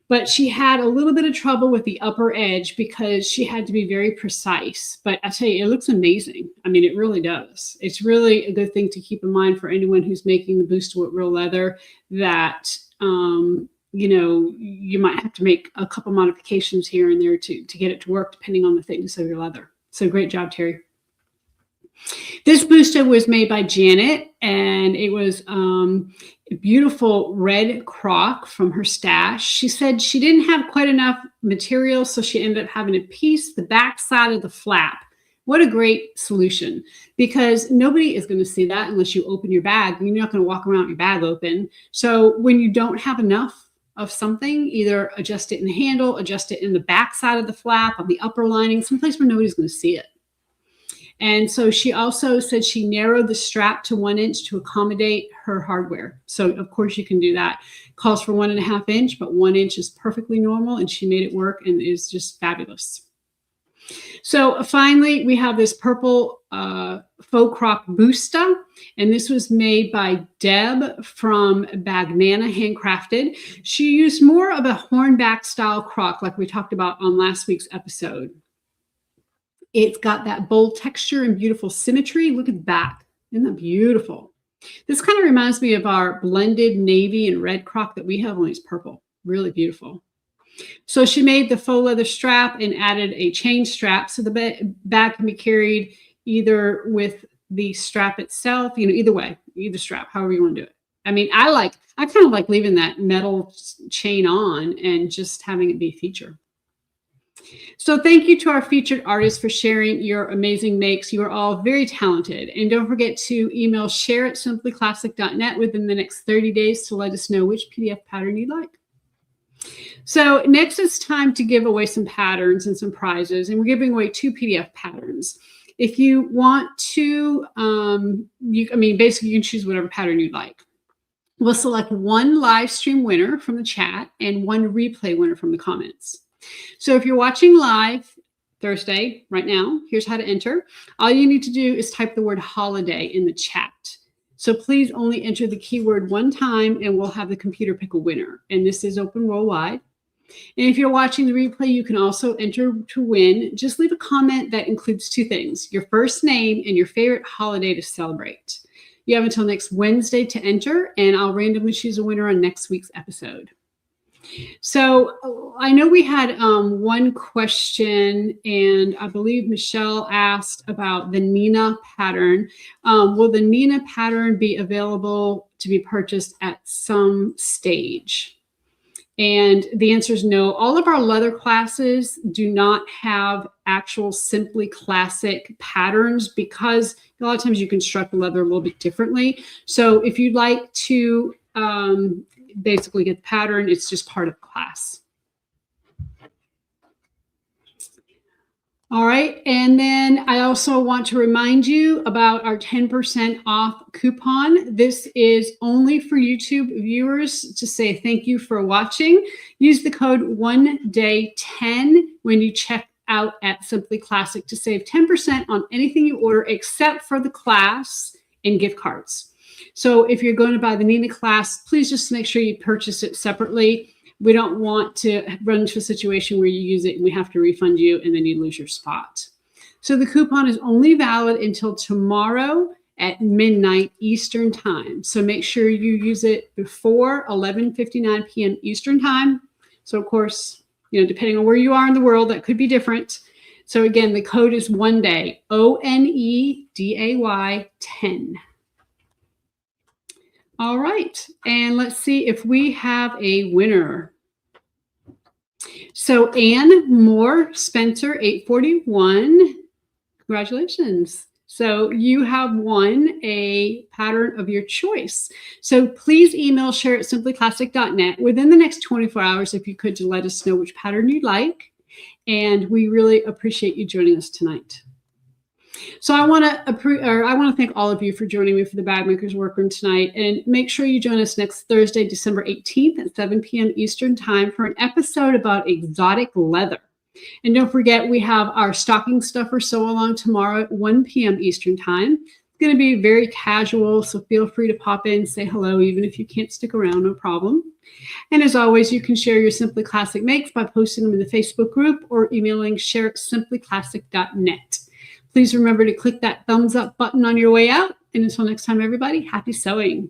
But she had a little bit of trouble with the upper edge because she had to be very precise. But I tell you, it looks amazing. I mean, it really does. It's really a good thing to keep in mind for anyone who's making the Busta with real leather, that you know, you might have to make a couple modifications here and there to get it to work, depending on the thickness of your leather. So great job, Terry. This Busta was made by Janet, and it was a beautiful red croc from her stash. She said she didn't have quite enough material, so she ended up having to piece the back side of the flap. What a great solution, because nobody is going to see that unless you open your bag. You're not going to walk around with your bag open. So when you don't have enough of something, either adjust it in the handle, adjust it in the back side of the flap, on the upper lining, someplace where nobody's going to see it. And so she also said she narrowed the strap to 1 inch to accommodate her hardware. So of course you can do that. Calls for 1.5 inch, but 1 inch is perfectly normal, and she made it work and is just fabulous. So finally, we have this purple faux croc Busta, and this was made by Deb from Bagnana Handcrafted. She used more of a hornback style croc like we talked about on last week's episode. It's got that bold texture and beautiful symmetry. Look at the back. Isn't that beautiful? This kind of reminds me of our blended navy and red croc that we have, only it's purple. Really beautiful. So she made the faux leather strap and added a chain strap. So the bag can be carried either with the strap itself, either way, either strap, however you want to do it. I mean, I kind of like leaving that metal chain on and just having it be a feature. So thank you to our featured artists for sharing your amazing makes. You are all very talented. And don't forget to email share@simplyclassic.net within the next 30 days to let us know which PDF pattern you'd like. So next it's time to give away some patterns and some prizes. And we're giving away 2 PDF patterns. If you want to, basically you can choose whatever pattern you'd like. We'll select 1 live stream winner from the chat and 1 replay winner from the comments. So if you're watching live Thursday right now, here's how to enter. All you need to do is type the word holiday in the chat. So please only enter the keyword 1 time and we'll have the computer pick a winner. And this is open worldwide. And if you're watching the replay, you can also enter to win. Just leave a comment that includes 2 things, your first name and your favorite holiday to celebrate. You have until next Wednesday to enter, and I'll randomly choose a winner on next week's episode. So I know we had 1 question, and I believe Michelle asked about the Nenina pattern. Will the Nenina pattern be available to be purchased at some stage? And the answer is no. All of our leather classes do not have actual Simply Classic patterns because a lot of times you construct leather a little bit differently. So if you'd like to basically get the pattern, it's just part of the class. All right, and then I also want to remind you about our 10% off coupon. This is only for YouTube viewers to say thank you for watching. Use the code ONEDAY10 when you check out at Simply Classic to save 10% on anything you order except for the class and gift cards. So if you're going to buy the Nenina class, please just make sure you purchase it separately. We don't want to run into a situation where you use it and we have to refund you and then you lose your spot. So the coupon is only valid until tomorrow at midnight Eastern time. So make sure you use it before 11:59 p.m. Eastern time. So of course, depending on where you are in the world, that could be different. So again, the code is ONEDAY, ONEDAY 10. All right, and let's see if we have a winner. So Ann Moore Spencer 841, congratulations. So you have won a pattern of your choice. So please email share@simplyclassic.net within the next 24 hours if you could, to let us know which pattern you'd like. And we really appreciate you joining us tonight. So I want to thank all of you for joining me for the Bag Makers Workroom tonight, and make sure you join us next Thursday, December 18th at 7 p.m. Eastern time for an episode about exotic leather. And don't forget, we have our stocking stuffer sew along tomorrow at 1 p.m. Eastern time. It's going to be very casual, so feel free to pop in, say hello, even if you can't stick around, no problem. And as always, you can share your Simply Classic makes by posting them in the Facebook group or emailing share@simplyclassic.net. Please remember to click that thumbs up button on your way out. And until next time, everybody, happy sewing.